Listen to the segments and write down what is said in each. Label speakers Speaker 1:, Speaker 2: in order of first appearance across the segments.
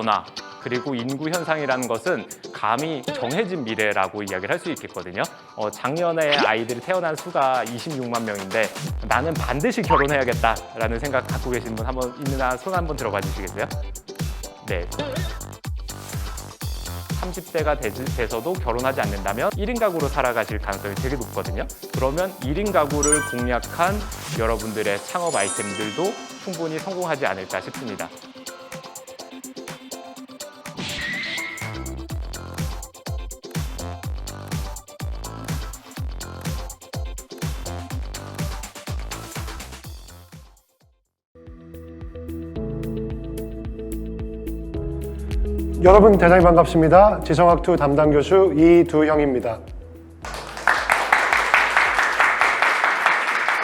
Speaker 1: 변화, 그리고 인구 현상이라는 것은 감히 정해진 미래라고 이야기를 할 수 있겠거든요. 작년에 아이들이 태어난 수가 26만 명인데 나는 반드시 결혼해야겠다라는 생각 갖고 계신 분 한번 있나 손 한번 들어봐 주시겠어요? 네. 30대가 돼서도 결혼하지 않는다면 1인 가구로 살아가실 가능성이 되게 높거든요. 그러면 1인 가구를 공략한 여러분들의 창업 아이템들도 충분히 성공하지 않을까 싶습니다.
Speaker 2: 여러분 대단히 반갑습니다. 지성학2 담당 교수 이두형입니다.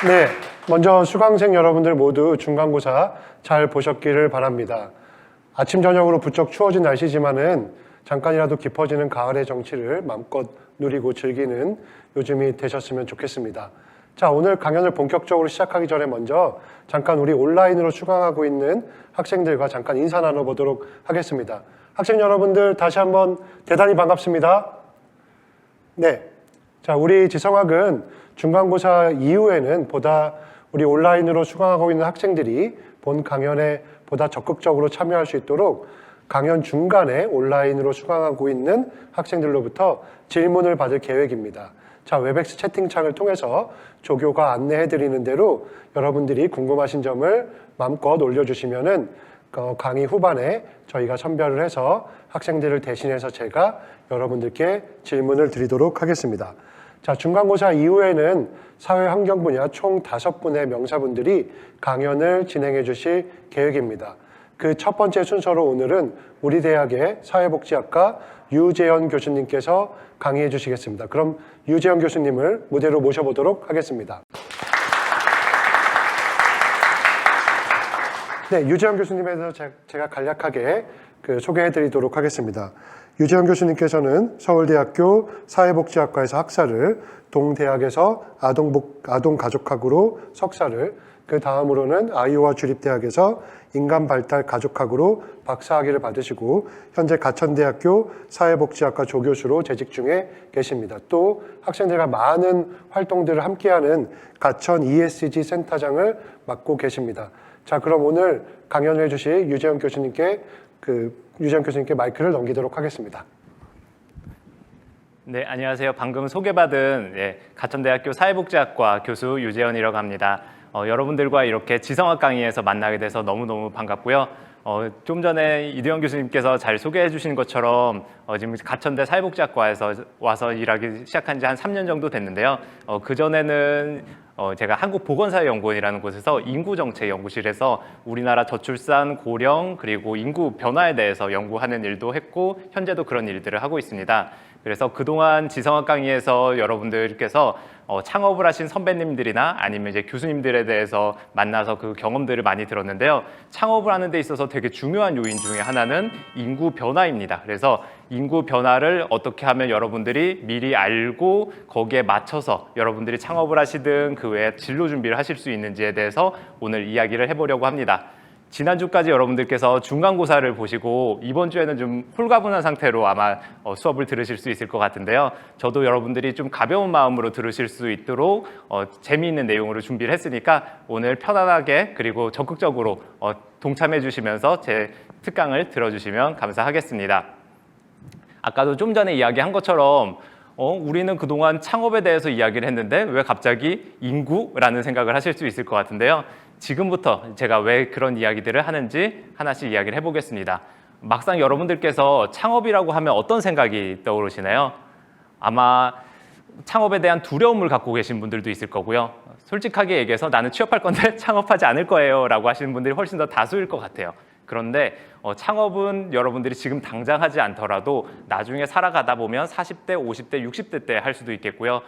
Speaker 2: 네, 먼저 수강생 여러분들 모두 중간고사 잘 보셨기를 바랍니다. 아침 저녁으로 부쩍 추워진 날씨지만은 잠깐이라도 깊어지는 가을의 정취를 마음껏 누리고 즐기는 요즘이 되셨으면 좋겠습니다. 자, 오늘 강연을 본격적으로 시작하기 전에 먼저 잠깐 우리 온라인으로 수강하고 있는 학생들과 잠깐 인사 나눠보도록 하겠습니다. 학생 여러분들 다시 한번 대단히 반갑습니다. 네, 자, 우리 지성학은 중간고사 이후에는 보다 우리 온라인으로 수강하고 있는 학생들이 본 강연에 보다 적극적으로 참여할 수 있도록 강연 중간에 온라인으로 수강하고 있는 학생들로부터 질문을 받을 계획입니다. 자, 웹엑스 채팅창을 통해서 조교가 안내해드리는 대로 여러분들이 궁금하신 점을 마음껏 올려주시면은 강의 후반에 저희가 선별을 해서 학생들을 대신해서 제가 여러분들께 질문을 드리도록 하겠습니다. 자, 중간고사 이후에는 사회환경 분야 총 5분의 명사분들이 강연을 진행해 주실 계획입니다. 그 첫 번째 순서로 오늘은 우리 대학의 사회복지학과 유재현 교수님께서 강의해 주시겠습니다. 그럼 유재현 교수님을 무대로 모셔보도록 하겠습니다. 네, 유재현 교수님에 대해서 제가 간략하게 소개해드리도록 하겠습니다. 유재현 교수님께서는 서울대학교 사회복지학과에서 학사를, 동대학에서 아동가족학으로 석사를, 그 다음으로는 아이오와 주립대학에서 인간발달가족학으로 박사학위를 받으시고 현재 가천대학교 사회복지학과 조교수로 재직 중에 계십니다. 또 학생들과 많은 활동들을 함께하는 가천 ESG 센터장을 맡고 계십니다. 자, 그럼 오늘 강연을 해주실 유재현 교수님께 마이크를 넘기도록 하겠습니다.
Speaker 1: 네, 안녕하세요. 방금 소개받은 가천대학교 사회복지학과 교수 유재현이라고 합니다. 여러분들과 이렇게 지성학 강의에서 만나게 돼서 너무너무 반갑고요. 좀 전에 이두영 교수님께서 잘 소개해 주신 것처럼 지금 가천대 사회복지학과에서 와서 일하기 시작한 지 한 3년 정도 됐는데요. 그전에는 제가 한국보건사회연구원이라는 곳에서 인구정책연구실에서 우리나라 저출산, 고령, 그리고 인구 변화에 대해서 연구하는 일도 했고 현재도 그런 일들을 하고 있습니다. 그래서 그동안 지성학 강의에서 여러분들께서 창업을 하신 선배님들이나 아니면 이제 교수님들에 대해서 만나서 그 경험들을 많이 들었는데요. 창업을 하는 데 있어서 되게 중요한 요인 중에 하나는 인구 변화입니다. 그래서 인구 변화를 어떻게 하면 여러분들이 미리 알고 거기에 맞춰서 여러분들이 창업을 하시든 그 외에 진로 준비를 하실 수 있는지에 대해서 오늘 이야기를 해보려고 합니다. 지난주까지 여러분들께서 중간고사를 보시고 이번 주에는 좀 홀가분한 상태로 아마 수업을 들으실 수 있을 것 같은데요. 저도 여러분들이 좀 가벼운 마음으로 들으실 수 있도록 재미있는 내용으로 준비를 했으니까 오늘 편안하게 그리고 적극적으로 동참해 주시면서 제 특강을 들어주시면 감사하겠습니다. 아까도 좀 전에 이야기한 것처럼 우리는 그동안 창업에 대해서 이야기를 했는데 왜 갑자기 인구라는 생각을 하실 수 있을 것 같은데요. 지금부터 제가 왜 그런 이야기들을 하는지 하나씩 이야기를 해보겠습니다. 막상 여러분들께서 창업이라고 하면 어떤 생각이 떠오르시나요? 아마 창업에 대한 두려움을 갖고 계신 분들도 있을 거고요. 솔직하게 얘기해서 나는 취업할 건데 창업하지 않을 거예요 라고 하시는 분들이 훨씬 더 다수일 것 같아요. 그런데 창업은 여러분들이 지금 당장 하지 않더라도 나중에 살아가다 보면 40대, 50대, 60대 때 할 수도 있겠고요.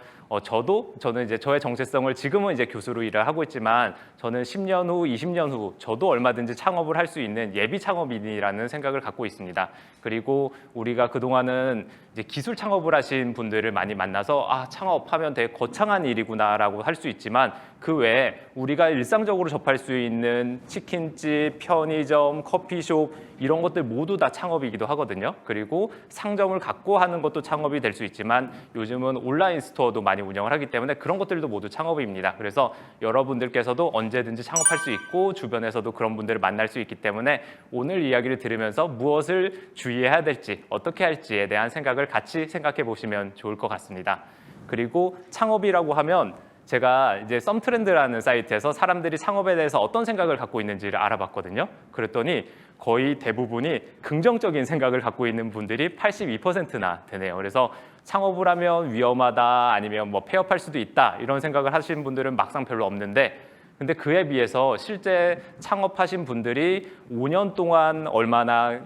Speaker 1: 저는 이제 저의 정체성을 지금은 이제 교수로 일을 하고 있지만 저는 10년 후, 20년 후 저도 얼마든지 창업을 할 수 있는 예비 창업인이라는 생각을 갖고 있습니다. 그리고 우리가 그동안은 이제 기술 창업을 하신 분들을 많이 만나서 창업하면 되게 거창한 일이구나라고 할 수 있지만 그 외에 우리가 일상적으로 접할 수 있는 치킨집, 편의점, 커피숍 이런 것들 모두 다 창업이기도 하거든요. 그리고 상점을 갖고 하는 것도 창업이 될 수 있지만 요즘은 온라인 스토어도 많이 운영을 하기 때문에 그런 것들도 모두 창업입니다. 그래서 여러분들께서도 언제든지 창업할 수 있고 주변에서도 그런 분들을 만날 수 있기 때문에 오늘 이야기를 들으면서 무엇을 주의해야 될지 어떻게 할지에 대한 생각을 같이 생각해 보시면 좋을 것 같습니다. 그리고 창업이라고 하면 제가 이제 썸트렌드라는 사이트에서 사람들이 창업에 대해서 어떤 생각을 갖고 있는지를 알아봤거든요. 그랬더니 거의 대부분이 긍정적인 생각을 갖고 있는 분들이 82%나 되네요. 그래서 창업을 하면 위험하다 아니면 뭐 폐업할 수도 있다 이런 생각을 하시는 분들은 막상 별로 없는데 근데 그에 비해서 실제 창업하신 분들이 5년 동안 얼마나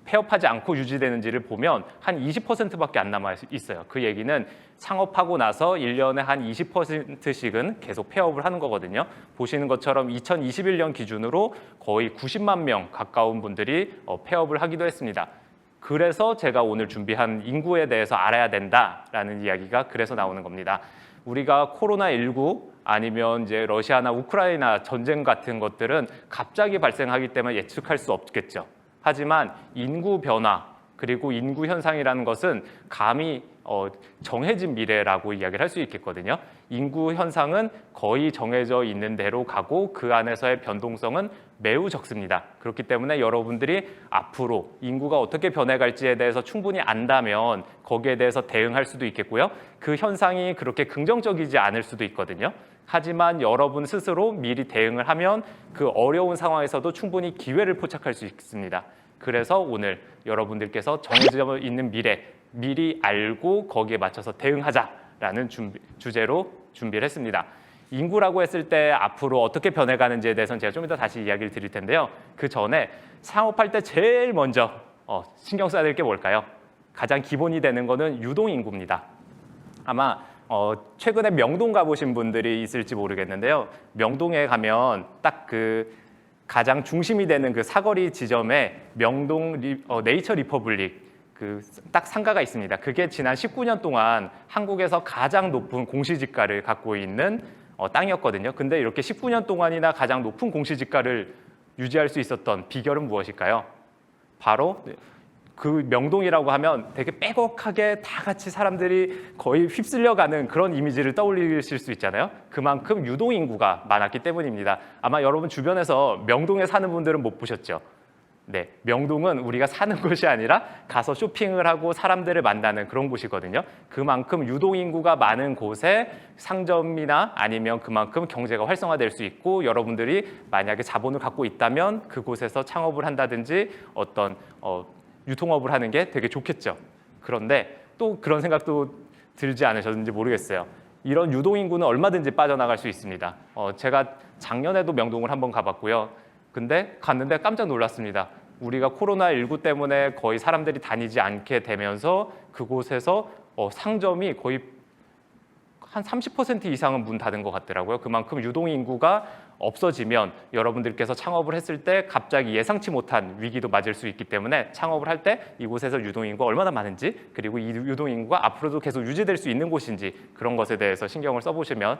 Speaker 1: 폐업하지 않고 유지되는지를 보면 한 20%밖에 안 남아 있어요. 그 얘기는 창업하고 나서 1년에 한 20%씩은 계속 폐업을 하는 거거든요. 보시는 것처럼 2021년 기준으로 거의 90만 명 가까운 분들이 폐업을 하기도 했습니다. 그래서 제가 오늘 준비한 인구에 대해서 알아야 된다라는 이야기가 그래서 나오는 겁니다. 우리가 코로나19 아니면 이제 러시아나 우크라이나 전쟁 같은 것들은 갑자기 발생하기 때문에 예측할 수 없겠죠. 하지만 인구 변화 그리고 인구 현상이라는 것은 감히 정해진 미래라고 이야기를 할 수 있겠거든요. 인구 현상은 거의 정해져 있는 대로 가고 그 안에서의 변동성은 매우 적습니다. 그렇기 때문에 여러분들이 앞으로 인구가 어떻게 변해갈지에 대해서 충분히 안다면 거기에 대해서 대응할 수도 있겠고요. 그 현상이 그렇게 긍정적이지 않을 수도 있거든요. 하지만 여러분 스스로 미리 대응을 하면 그 어려운 상황에서도 충분히 기회를 포착할 수 있습니다. 그래서 오늘 여러분들께서 정해져 있는 미래, 미리 알고 거기에 맞춰서 대응하자라는 주제로 준비를 했습니다. 인구라고 했을 때 앞으로 어떻게 변해가는지에 대해서는 제가 좀 이따 다시 이야기를 드릴 텐데요. 그 전에 창업할 때 제일 먼저 신경 써야 될 게 뭘까요? 가장 기본이 되는 거는 유동인구입니다. 아마 최근에 명동 가보신 분들이 있을지 모르겠는데요. 명동에 가면 딱 그 가장 중심이 되는 그 사거리 지점에 명동 네이처 리퍼블릭 그 딱 상가가 있습니다. 그게 지난 19년 동안 한국에서 가장 높은 공시지가를 갖고 있는 땅이었거든요. 근데 이렇게 19년 동안이나 가장 높은 공시지가를 유지할 수 있었던 비결은 무엇일까요? 바로 그 명동이라고 하면 되게 빼곡하게 다 같이 사람들이 거의 휩쓸려가는 그런 이미지를 떠올리실 수 있잖아요. 그만큼 유동인구가 많았기 때문입니다. 아마 여러분 주변에서 명동에 사는 분들은 못 보셨죠? 네, 명동은 우리가 사는 곳이 아니라 가서 쇼핑을 하고 사람들을 만나는 그런 곳이거든요. 그만큼 유동인구가 많은 곳에 상점이나 아니면 그만큼 경제가 활성화될 수 있고 여러분들이 만약에 자본을 갖고 있다면 그곳에서 창업을 한다든지 어떤 유통업을 하는 게 되게 좋겠죠. 그런데 또 그런 생각도 들지 않으셨는지 모르겠어요. 이런 유동인구는 얼마든지 빠져나갈 수 있습니다. 제가 작년에도 명동을 한번 가봤고요. 근데 갔는데 깜짝 놀랐습니다. 우리가 코로나19 때문에 거의 사람들이 다니지 않게 되면서 그곳에서 상점이 거의 한 30% 이상은 문 닫은 것 같더라고요. 그만큼 유동인구가 없어지면 여러분들께서 창업을 했을 때 갑자기 예상치 못한 위기도 맞을 수 있기 때문에 창업을 할 때 이곳에서 유동인구가 얼마나 많은지 그리고 이 유동인구가 앞으로도 계속 유지될 수 있는 곳인지 그런 것에 대해서 신경을 써보시면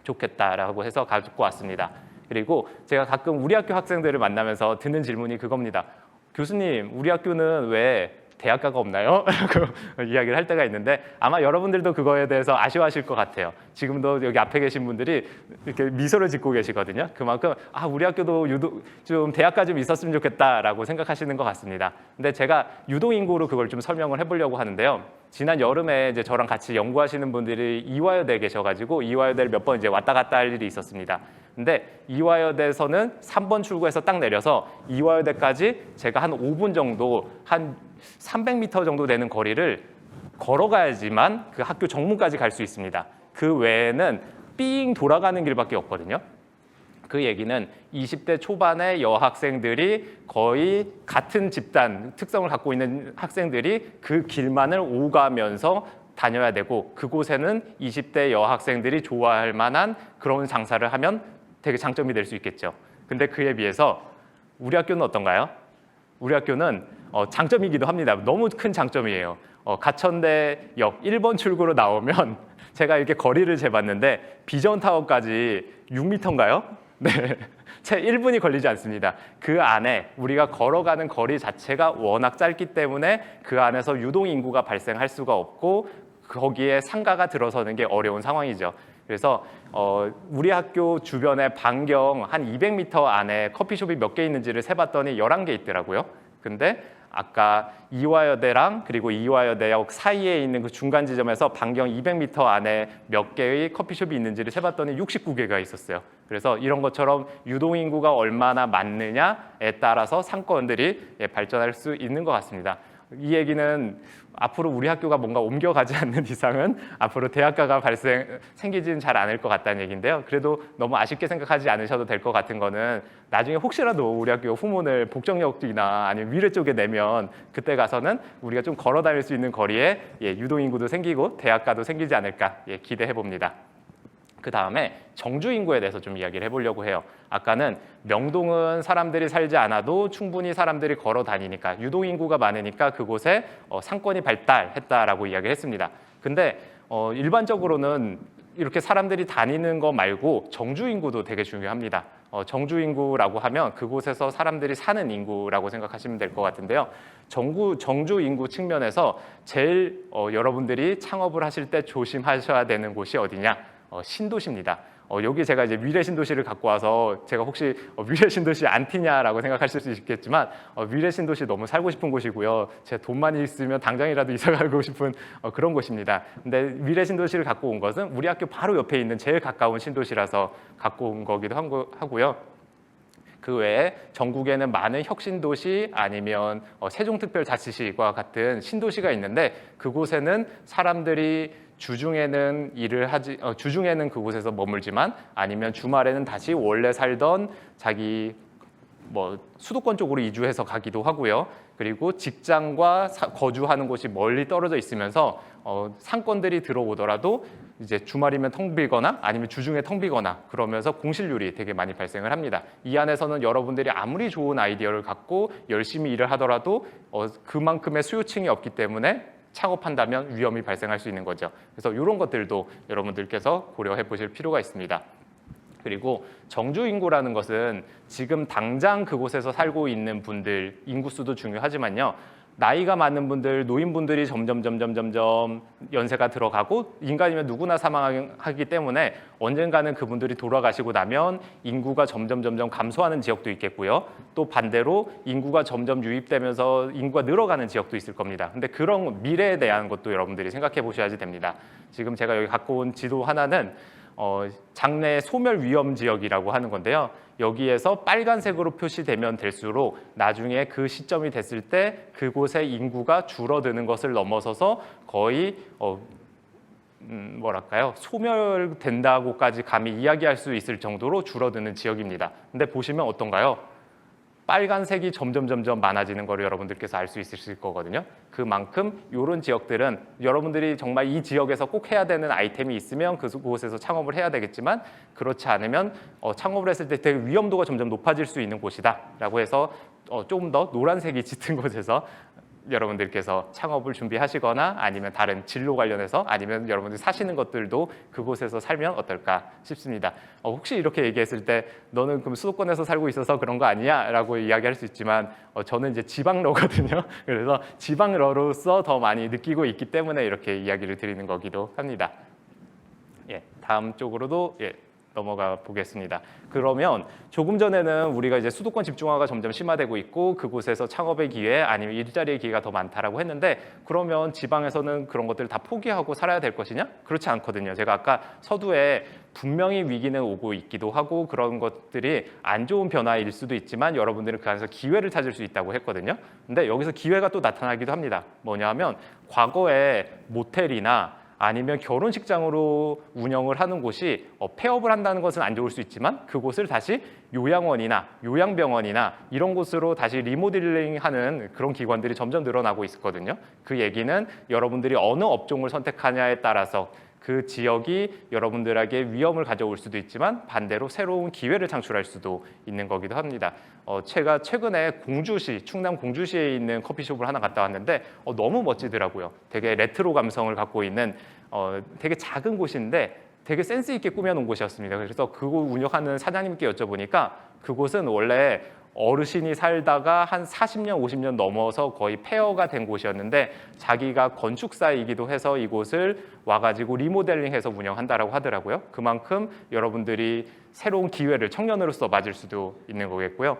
Speaker 1: 좋겠다라고 해서 가지고 왔습니다. 그리고 제가 가끔 우리 학교 학생들을 만나면서 듣는 질문이 그겁니다. 교수님, 우리 학교는 왜 대학가가 없나요? 라고 이야기를 할 때가 있는데 아마 여러분들도 그거에 대해서 아쉬워하실 것 같아요. 지금도 여기 앞에 계신 분들이 이렇게 미소를 짓고 계시거든요. 그만큼 우리 학교도 좀 대학가 좀 있었으면 좋겠다라고 생각하시는 것 같습니다. 근데 제가 유동인구로 그걸 좀 설명을 해보려고 하는데요. 지난 여름에 이제 저랑 같이 연구하시는 분들이 이화여대에 계셔가지고 이화여대를 몇 번 이제 왔다 갔다 할 일이 있었습니다. 근데 이화여대에서는 3번 출구에서 딱 내려서 이화여대까지 제가 한 5분 정도 한 300m 정도 되는 거리를 걸어가야지만 그 학교 정문까지 갈 수 있습니다. 그 외에는 삥 돌아가는 길밖에 없거든요. 그 얘기는 20대 초반의 여학생들이 거의 같은 집단 특성을 갖고 있는 학생들이 그 길만을 오가면서 다녀야 되고 그곳에는 20대 여학생들이 좋아할 만한 그런 장사를 하면 되게 장점이 될 수 있겠죠. 근데 그에 비해서 우리 학교는 어떤가요? 우리 학교는 장점이기도 합니다. 너무 큰 장점이에요. 가천대역 1번 출구로 나오면 제가 이렇게 거리를 재봤는데 비전타워까지 6m인가요? 네, 채 1분이 걸리지 않습니다. 그 안에 우리가 걸어가는 거리 자체가 워낙 짧기 때문에 그 안에서 유동 인구가 발생할 수가 없고 거기에 상가가 들어서는 게 어려운 상황이죠. 그래서 우리 학교 주변에 반경 한 200m 안에 커피숍이 몇 개 있는지를 세봤더니 11개 있더라고요. 근데 아까 이화여대랑 그리고 이화여대역 사이에 있는 그 중간 지점에서 반경 200m 안에 몇 개의 커피숍이 있는지를 세봤더니 69개가 있었어요. 그래서 이런 것처럼 유동인구가 얼마나 많느냐에 따라서 상권들이 발전할 수 있는 것 같습니다. 이 얘기는 앞으로 우리 학교가 뭔가 옮겨가지 않는 이상은 앞으로 대학가가 생기지는 잘 않을 것 같다는 얘기인데요. 그래도 너무 아쉽게 생각하지 않으셔도 될 것 같은 거는 나중에 혹시라도 우리 학교 후문을 복정역이나 아니면 미래 쪽에 내면 그때 가서는 우리가 좀 걸어 다닐 수 있는 거리에 유동인구도 생기고 대학가도 생기지 않을까 기대해 봅니다. 그 다음에 정주 인구에 대해서 좀 이야기를 해보려고 해요. 아까는 명동은 사람들이 살지 않아도 충분히 사람들이 걸어 다니니까 유동 인구가 많으니까 그곳에 상권이 발달했다라고 이야기를 했습니다. 근데 일반적으로는 이렇게 사람들이 다니는 거 말고 정주 인구도 되게 중요합니다. 정주 인구라고 하면 그곳에서 사람들이 사는 인구라고 생각하시면 될 것 같은데요. 정주 인구 측면에서 제일 여러분들이 창업을 하실 때 조심하셔야 되는 곳이 어디냐? 신도시입니다. 여기 제가 이제 미래 신도시를 갖고 와서 제가 혹시 미래 신도시 안티냐라고 생각하실 수 있겠지만 미래 신도시 너무 살고 싶은 곳이고요. 제 돈 많이 있으면 당장이라도 이사 가고 싶은 그런 곳입니다. 근데 미래 신도시를 갖고 온 것은 우리 학교 바로 옆에 있는 제일 가까운 신도시라서 갖고 온 거기도 하고요. 그 외에 전국에는 많은 혁신도시 아니면 세종특별자치시와 같은 신도시가 있는데 그곳에는 사람들이 주중에는 주중에는 그곳에서 머물지만 아니면 주말에는 다시 원래 살던 자기 수도권 쪽으로 이주해서 가기도 하고요. 그리고 직장과 거주하는 곳이 멀리 떨어져 있으면서 상권들이 들어오더라도 이제 주말이면 텅 비거나 아니면 주중에 텅 비거나 그러면서 공실률이 되게 많이 발생을 합니다. 이 안에서는 여러분들이 아무리 좋은 아이디어를 갖고 열심히 일을 하더라도 그만큼의 수요층이 없기 때문에 창업한다면 위험이 발생할 수 있는 거죠. 그래서 이런 것들도 여러분들께서 고려해 보실 필요가 있습니다. 그리고 정주 인구라는 것은 지금 당장 그곳에서 살고 있는 분들 인구수도 중요하지만요. 나이가 많은 분들, 노인분들이 점점 연세가 들어가고 인간이면 누구나 사망하기 때문에 언젠가는 그분들이 돌아가시고 나면 인구가 점점 감소하는 지역도 있겠고요. 또 반대로 인구가 점점 유입되면서 인구가 늘어가는 지역도 있을 겁니다. 근데 그런 미래에 대한 것도 여러분들이 생각해 보셔야지 됩니다. 지금 제가 여기 갖고 온 지도 하나는 장래 소멸 위험 지역이라고 하는 건데요. 여기에서 빨간색으로 표시되면 될수록 나중에 그 시점이 됐을 때 그곳의 인구가 줄어드는 것을 넘어서서 거의 소멸된다고까지 감히 이야기할 수 있을 정도로 줄어드는 지역입니다. 근데 보시면 어떤가요? 빨간색이 점점 많아지는 걸 여러분들께서 알 수 있으실 거거든요. 그만큼 이런 지역들은 여러분들이 정말 이 지역에서 꼭 해야 되는 아이템이 있으면 그곳에서 창업을 해야 되겠지만 그렇지 않으면 창업을 했을 때 되게 위험도가 점점 높아질 수 있는 곳이다라고 해서 조금 더 노란색이 짙은 곳에서 여러분들께서 창업을 준비하시거나 아니면 다른 진로 관련해서 아니면 여러분들이 사시는 것들도 그곳에서 살면 어떨까 싶습니다. 혹시 이렇게 얘기했을 때 너는 그럼 수도권에서 살고 있어서 그런 거 아니야? 라고 이야기할 수 있지만 저는 이제 지방러거든요. 그래서 지방러로서 더 많이 느끼고 있기 때문에 이렇게 이야기를 드리는 거기도 합니다. 다음 쪽으로도 넘어가 보겠습니다. 그러면 조금 전에는 우리가 이제 수도권 집중화가 점점 심화되고 있고 그곳에서 창업의 기회 아니면 일자리의 기회가 더 많다라고 했는데 그러면 지방에서는 그런 것들을 다 포기하고 살아야 될 것이냐? 그렇지 않거든요. 제가 아까 서두에 분명히 위기는 오고 있기도 하고 그런 것들이 안 좋은 변화일 수도 있지만 여러분들은 그 안에서 기회를 찾을 수 있다고 했거든요. 근데 여기서 기회가 또 나타나기도 합니다. 뭐냐면 과거에 모텔이나 아니면 결혼식장으로 운영을 하는 곳이 폐업을 한다는 것은 안 좋을 수 있지만 그곳을 다시 요양원이나 요양병원이나 이런 곳으로 다시 리모델링하는 그런 기관들이 점점 늘어나고 있거든요. 그 얘기는 여러분들이 어느 업종을 선택하냐에 따라서 그 지역이 여러분들에게 위험을 가져올 수도 있지만 반대로 새로운 기회를 창출할 수도 있는 거기도 합니다. 제가 최근에 공주시, 충남 공주시에 있는 커피숍을 하나 갔다 왔는데 너무 멋지더라고요. 되게 레트로 감성을 갖고 있는 되게 작은 곳인데 되게 센스 있게 꾸며놓은 곳이었습니다. 그래서 그거 운영하는 사장님께 여쭤보니까 그곳은 원래 어르신이 살다가 한 40년, 50년 넘어서 거의 폐허가 된 곳이었는데 자기가 건축사이기도 해서 이곳을 와가지고 리모델링해서 운영한다라고 하더라고요. 그만큼 여러분들이 새로운 기회를 청년으로서 맞을 수도 있는 거겠고요.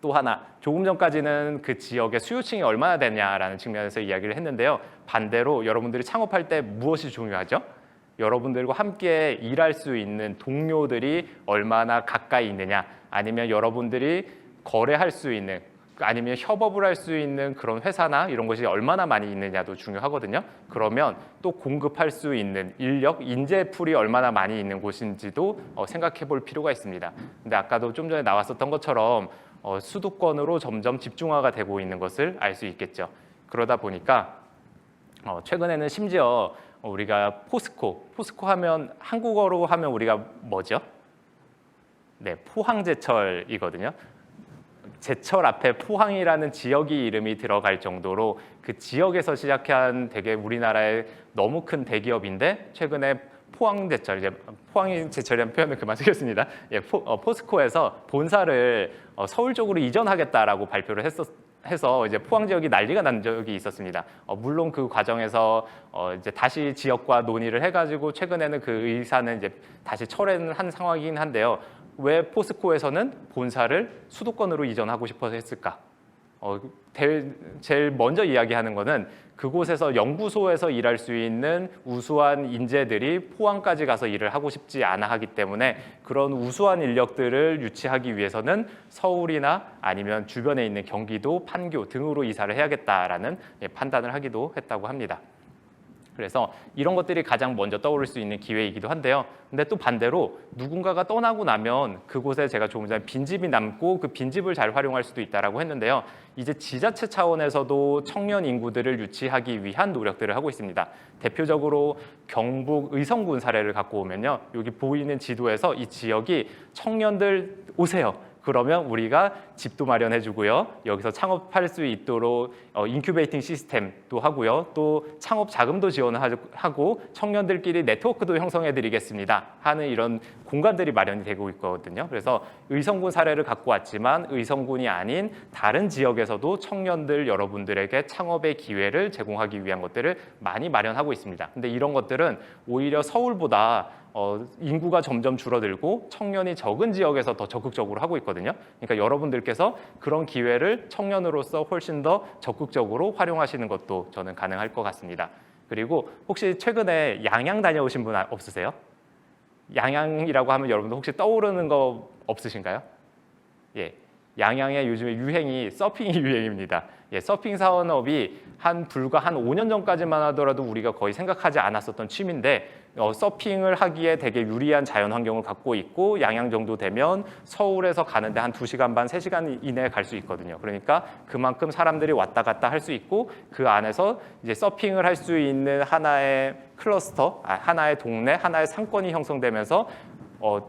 Speaker 1: 또 하나, 조금 전까지는 그 지역의 수요층이 얼마나 되냐라는 측면에서 이야기를 했는데요. 반대로 여러분들이 창업할 때 무엇이 중요하죠? 여러분들과 함께 일할 수 있는 동료들이 얼마나 가까이 있느냐, 아니면 여러분들이 거래할 수 있는, 아니면 협업을 할 수 있는 그런 회사나 이런 것이 얼마나 많이 있느냐도 중요하거든요. 그러면 또 공급할 수 있는 인력, 인재풀이 얼마나 많이 있는 곳인지도 생각해 볼 필요가 있습니다. 근데 아까도 좀 전에 나왔었던 것처럼 수도권으로 점점 집중화가 되고 있는 것을 알 수 있겠죠. 그러다 보니까 최근에는 심지어 우리가 포스코 하면 한국어로 하면 우리가 뭐죠? 네, 포항제철이거든요. 제철 앞에 포항이라는 지역이 이름이 들어갈 정도로 그 지역에서 시작한 되게 우리나라의 너무 큰 대기업인데 최근에 포항제철, 이제 포항제철이라는 표현을 그만 쓰겠습니다. 예, 포스코에서 본사를 서울 쪽으로 이전하겠다라고 발표를 해서 이제 포항 지역이 난리가 난 적이 있었습니다. 물론 그 과정에서 이제 다시 지역과 논의를 해가지고 최근에는 그 의사는 이제 다시 철회는 한 상황이긴 한데요. 왜 포스코에서는 본사를 수도권으로 이전하고 싶어서 했을까? 제일 먼저 이야기하는 거는 그곳에서 연구소에서 일할 수 있는 우수한 인재들이 포항까지 가서 일을 하고 싶지 않아 하기 때문에 그런 우수한 인력들을 유치하기 위해서는 서울이나 아니면 주변에 있는 경기도, 판교 등으로 이사를 해야겠다라는 판단을 하기도 했다고 합니다. 그래서 이런 것들이 가장 먼저 떠오를 수 있는 기회이기도 한데요. 근데 또 반대로 누군가가 떠나고 나면 그곳에 제가 조금 전에 빈집이 남고 그 빈집을 잘 활용할 수도 있다라고 했는데요. 이제 지자체 차원에서도 청년 인구들을 유치하기 위한 노력들을 하고 있습니다. 대표적으로 경북 의성군 사례를 갖고 오면요. 여기 보이는 지도에서 이 지역이 청년들 오세요. 그러면 우리가 집도 마련해 주고요. 여기서 창업할 수 있도록 인큐베이팅 시스템도 하고요. 또 창업 자금도 지원하고 청년들끼리 네트워크도 형성해 드리겠습니다 하는 이런 공간들이 마련이 되고 있거든요. 그래서 의성군 사례를 갖고 왔지만 의성군이 아닌 다른 지역에서도 청년들 여러분들에게 창업의 기회를 제공하기 위한 것들을 많이 마련하고 있습니다. 근데 이런 것들은 오히려 서울보다 인구가 점점 줄어들고 청년이 적은 지역에서 더 적극적으로 하고 있거든요. 그러니까 여러분들께서 그런 기회를 청년으로서 훨씬 더 적극적으로 활용하시는 것도 저는 가능할 것 같습니다. 그리고 혹시 최근에 양양 다녀오신 분 없으세요? 양양이라고 하면 여러분들 혹시 떠오르는 거 없으신가요? 예, 양양의 요즘에 유행이 서핑이 유행입니다. 예, 서핑 산업이 불과 한 5년 전까지만 하더라도 우리가 거의 생각하지 않았었던 취미인데 서핑을 하기에 되게 유리한 자연 환경을 갖고 있고 양양 정도 되면 서울에서 가는데 한 2시간 반, 3시간 이내에 갈 수 있거든요. 그러니까 그만큼 사람들이 왔다 갔다 할 수 있고 그 안에서 이제 서핑을 할 수 있는 하나의 클러스터, 하나의 동네, 하나의 상권이 형성되면서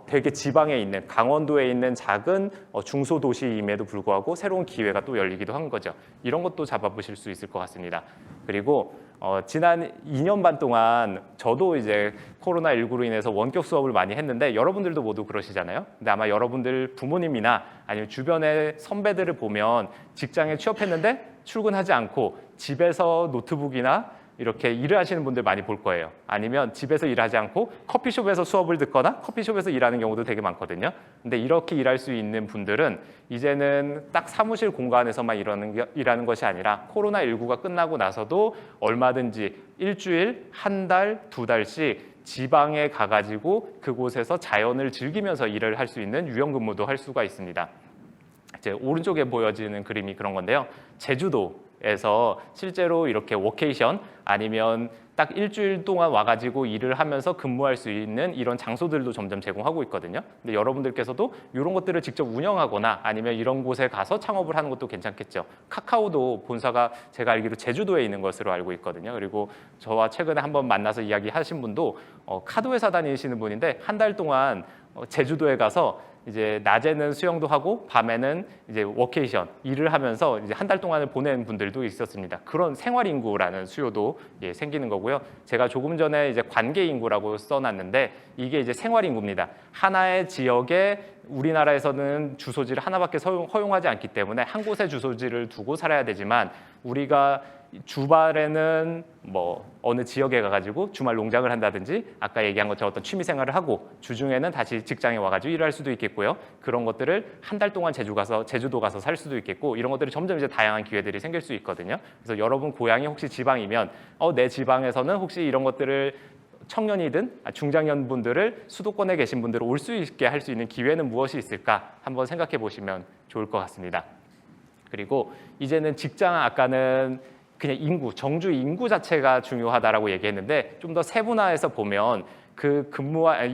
Speaker 1: 되게 지방에 있는 강원도에 있는 작은 중소도시임에도 불구하고 새로운 기회가 또 열리기도 한 거죠. 이런 것도 잡아보실 수 있을 것 같습니다. 그리고 지난 2년 반 동안 저도 이제 코로나19로 인해서 원격 수업을 많이 했는데 여러분들도 모두 그러시잖아요. 근데 아마 여러분들 부모님이나 아니면 주변의 선배들을 보면 직장에 취업했는데 출근하지 않고 집에서 노트북이나 이렇게 일을 하시는 분들 많이 볼 거예요. 아니면 집에서 일하지 않고 커피숍에서 수업을 듣거나 커피숍에서 일하는 경우도 되게 많거든요. 근데 이렇게 일할 수 있는 분들은 이제는 딱 사무실 공간에서만 일하는 것이 아니라 코로나19가 끝나고 나서도 얼마든지 일주일, 한 달, 2달씩 지방에 가가지고 그곳에서 자연을 즐기면서 일을 할 수 있는 유연근무도 할 수가 있습니다. 이제 오른쪽에 보여지는 그림이 그런 건데요. 제주도에서 실제로 이렇게 워케이션 아니면 딱 일주일 동안 와가지고 일을 하면서 근무할 수 있는 이런 장소들도 점점 제공하고 있거든요. 근데 여러분들께서도 이런 것들을 직접 운영하거나 아니면 이런 곳에 가서 창업을 하는 것도 괜찮겠죠. 카카오도 본사가 제가 알기로 제주도에 있는 것으로 알고 있거든요. 그리고 저와 최근에 한번 만나서 이야기하신 분도 카드 회사 다니시는 분인데 한 달 동안 제주도에 가서 이제 낮에는 수영도 하고 밤에는 이제 워케이션 일을 하면서 이제 한 달 동안을 보낸 분들도 있었습니다. 그런 생활 인구라는 수요도 생기는 거고요. 제가 조금 전에 이제 관계 인구라고 써놨는데 이게 이제 생활 인구입니다. 하나의 지역에 우리나라에서는 주소지를 하나밖에 허용하지 않기 때문에 한 곳에 주소지를 두고 살아야 되지만 우리가 주말에는 뭐 어느 지역에 가가지고 주말 농장을 한다든지 아까 얘기한 것처럼 어떤 취미 생활을 하고 주중에는 다시 직장에 와가지고 일을 할 수도 있겠고요. 그런 것들을 한 달 동안 제주도 가서 살 수도 있겠고 이런 것들이 점점 이제 다양한 기회들이 생길 수 있거든요. 그래서 여러분 고향이 혹시 지방이면 내 지방에서는 혹시 이런 것들을 청년이든 중장년 분들을 수도권에 계신 분들을 올 수 있게 할 수 있는 기회는 무엇이 있을까 한번 생각해 보시면 좋을 것 같습니다. 그리고 이제는 직장 아까는 그냥 인구, 정주 인구 자체가 중요하다라고 얘기했는데 좀 더 세분화해서 보면 그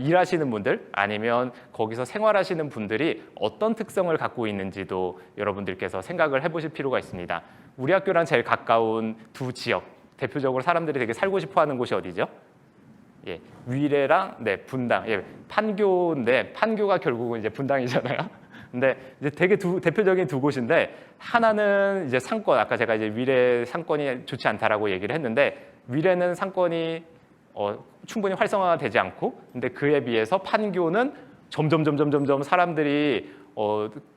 Speaker 1: 일하시는 분들 아니면 거기서 생활하시는 분들이 어떤 특성을 갖고 있는지도 여러분들께서 생각을 해보실 필요가 있습니다. 우리 학교랑 제일 가까운 두 지역, 대표적으로 사람들이 되게 살고 싶어하는 곳이 어디죠? 위례랑 분당, 판교인데 판교가 결국은 이제 분당이잖아요. 근데 이제 되게 대표적인 두 곳인데 하나는 이제 상권, 아까 제가 이제 위례 상권이 좋지 않다라고 얘기를 했는데 위례는 상권이 충분히 활성화가 되지 않고 근데 그에 비해서 판교는 점점 사람들이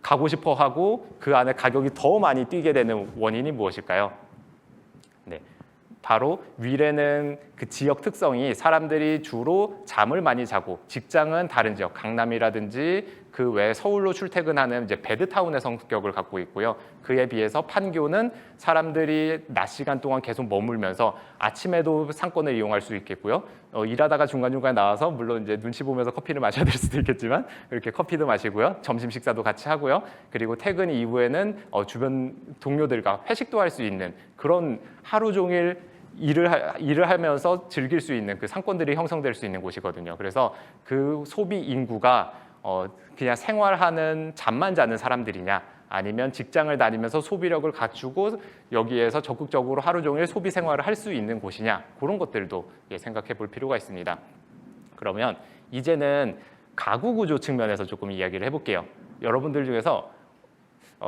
Speaker 1: 가고 싶어 하고 그 안에 가격이 더 많이 뛰게 되는 원인이 무엇일까요? 바로 위례는 그 지역 특성이 사람들이 주로 잠을 많이 자고 직장은 다른 지역, 강남이라든지 그 외 서울로 출퇴근하는 이제 배드타운의 성격을 갖고 있고요. 그에 비해서 판교는 사람들이 낮 시간 동안 계속 머물면서 아침에도 상권을 이용할 수 있겠고요. 일하다가 중간중간에 나와서 물론 이제 눈치 보면서 커피를 마셔야 될 수도 있겠지만 이렇게 커피도 마시고요. 점심 식사도 같이 하고요. 그리고 퇴근 이후에는 주변 동료들과 회식도 할 수 있는 그런 하루 종일 일을 하면서 즐길 수 있는 그 상권들이 형성될 수 있는 곳이거든요. 그래서 그 소비 인구가 그냥 생활하는 잠만 자는 사람들이냐 아니면 직장을 다니면서 소비력을 갖추고 여기에서 적극적으로 하루 종일 소비 생활을 할 수 있는 곳이냐 그런 것들도 생각해 볼 필요가 있습니다. 그러면 이제는 가구 구조 측면에서 조금 이야기를 해볼게요. 여러분들 중에서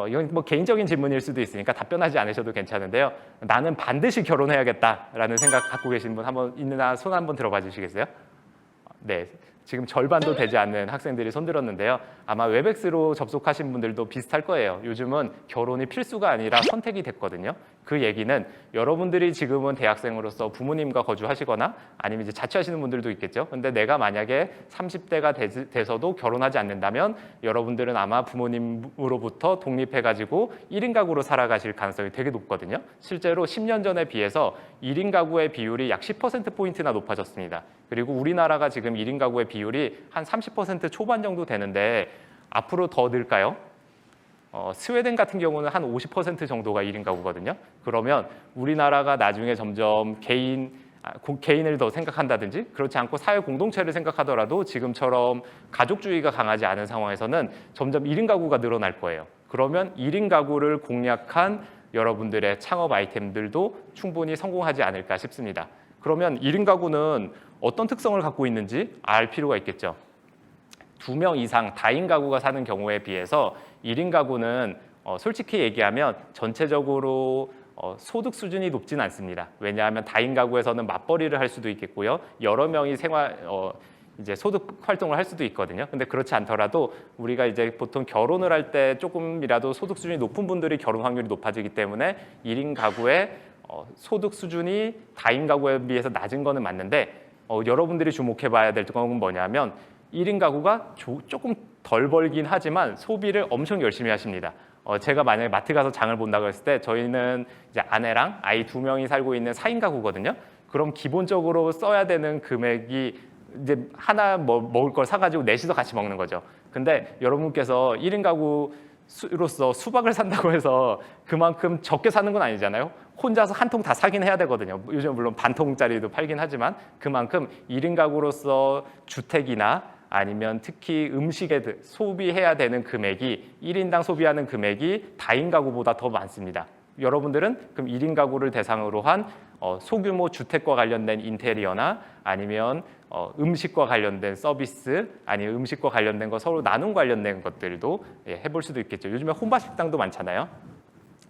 Speaker 1: 이건 뭐 개인적인 질문일 수도 있으니까 답변하지 않으셔도 괜찮은데요. 나는 반드시 결혼해야겠다라는 생각 갖고 계신 분 한번 있나 손 한번 들어봐 주시겠어요? 네. 지금 절반도 되지 않는 학생들이 손들었는데요. 아마 웹엑스로 접속하신 분들도 비슷할 거예요. 요즘은 결혼이 필수가 아니라 선택이 됐거든요. 그 얘기는 여러분들이 지금은 대학생으로서 부모님과 거주하시거나 아니면 이제 자취하시는 분들도 있겠죠. 근데 내가 만약에 30대가 돼서도 결혼하지 않는다면 여러분들은 아마 부모님으로부터 독립해가지고 1인 가구로 살아가실 가능성이 되게 높거든요. 실제로 10년 전에 비해서 1인 가구의 비율이 약 10%포인트나 높아졌습니다. 그리고 우리나라가 지금 1인 가구의 비율이 한 30% 초반 정도 되는데 앞으로 더 늘까요? 스웨덴 같은 경우는 한 50% 정도가 1인 가구거든요. 그러면 우리나라가 나중에 점점 개인을 더 생각한다든지 그렇지 않고 사회 공동체를 생각하더라도 지금처럼 가족주의가 강하지 않은 상황에서는 점점 1인 가구가 늘어날 거예요. 그러면 1인 가구를 공략한 여러분들의 창업 아이템들도 충분히 성공하지 않을까 싶습니다. 그러면 1인 가구는 어떤 특성을 갖고 있는지 알 필요가 있겠죠. 2명 이상 다인 가구가 사는 경우에 비해서 1인 가구는 솔직히 얘기하면 전체적으로 소득 수준이 높진 않습니다. 왜냐하면 다인 가구에서는 맞벌이를 할 수도 있겠고요. 여러 명이 이제 소득 활동을 할 수도 있거든요. 근데 그렇지 않더라도 우리가 이제 보통 결혼을 할 때 조금이라도 소득 수준이 높은 분들이 결혼 확률이 높아지기 때문에 1인 가구의 소득 수준이 다인 가구에 비해서 낮은 거는 맞는데 여러분들이 주목해 봐야 될 건 뭐냐면 1인 가구가 조금 덜 벌긴 하지만 소비를 엄청 열심히 하십니다. 제가 만약에 마트 가서 장을 본다고 했을 때 저희는 이제 아내랑 아이 2명이 살고 있는 4인 가구거든요. 그럼 기본적으로 써야 되는 금액이 이제 하나 먹을 걸 사가지고 넷이서 같이 먹는 거죠. 근데 여러분께서 1인 가구로서 수박을 산다고 해서 그만큼 적게 사는 건 아니잖아요. 혼자서 한 통 다 사긴 해야 되거든요. 요즘 물론 반 통짜리도 팔긴 하지만 그만큼 1인 가구로서 주택이나 아니면 특히 음식에 소비해야 되는 금액이 1인당 소비하는 금액이 다인 가구보다 더 많습니다. 여러분들은 그럼 1인 가구를 대상으로 한 소규모 주택과 관련된 인테리어나 아니면 음식과 관련된 서비스, 아니면 음식과 관련된 거 서로 나눔 관련된 것들도 해볼 수도 있겠죠. 요즘에 혼밥 식당도 많잖아요.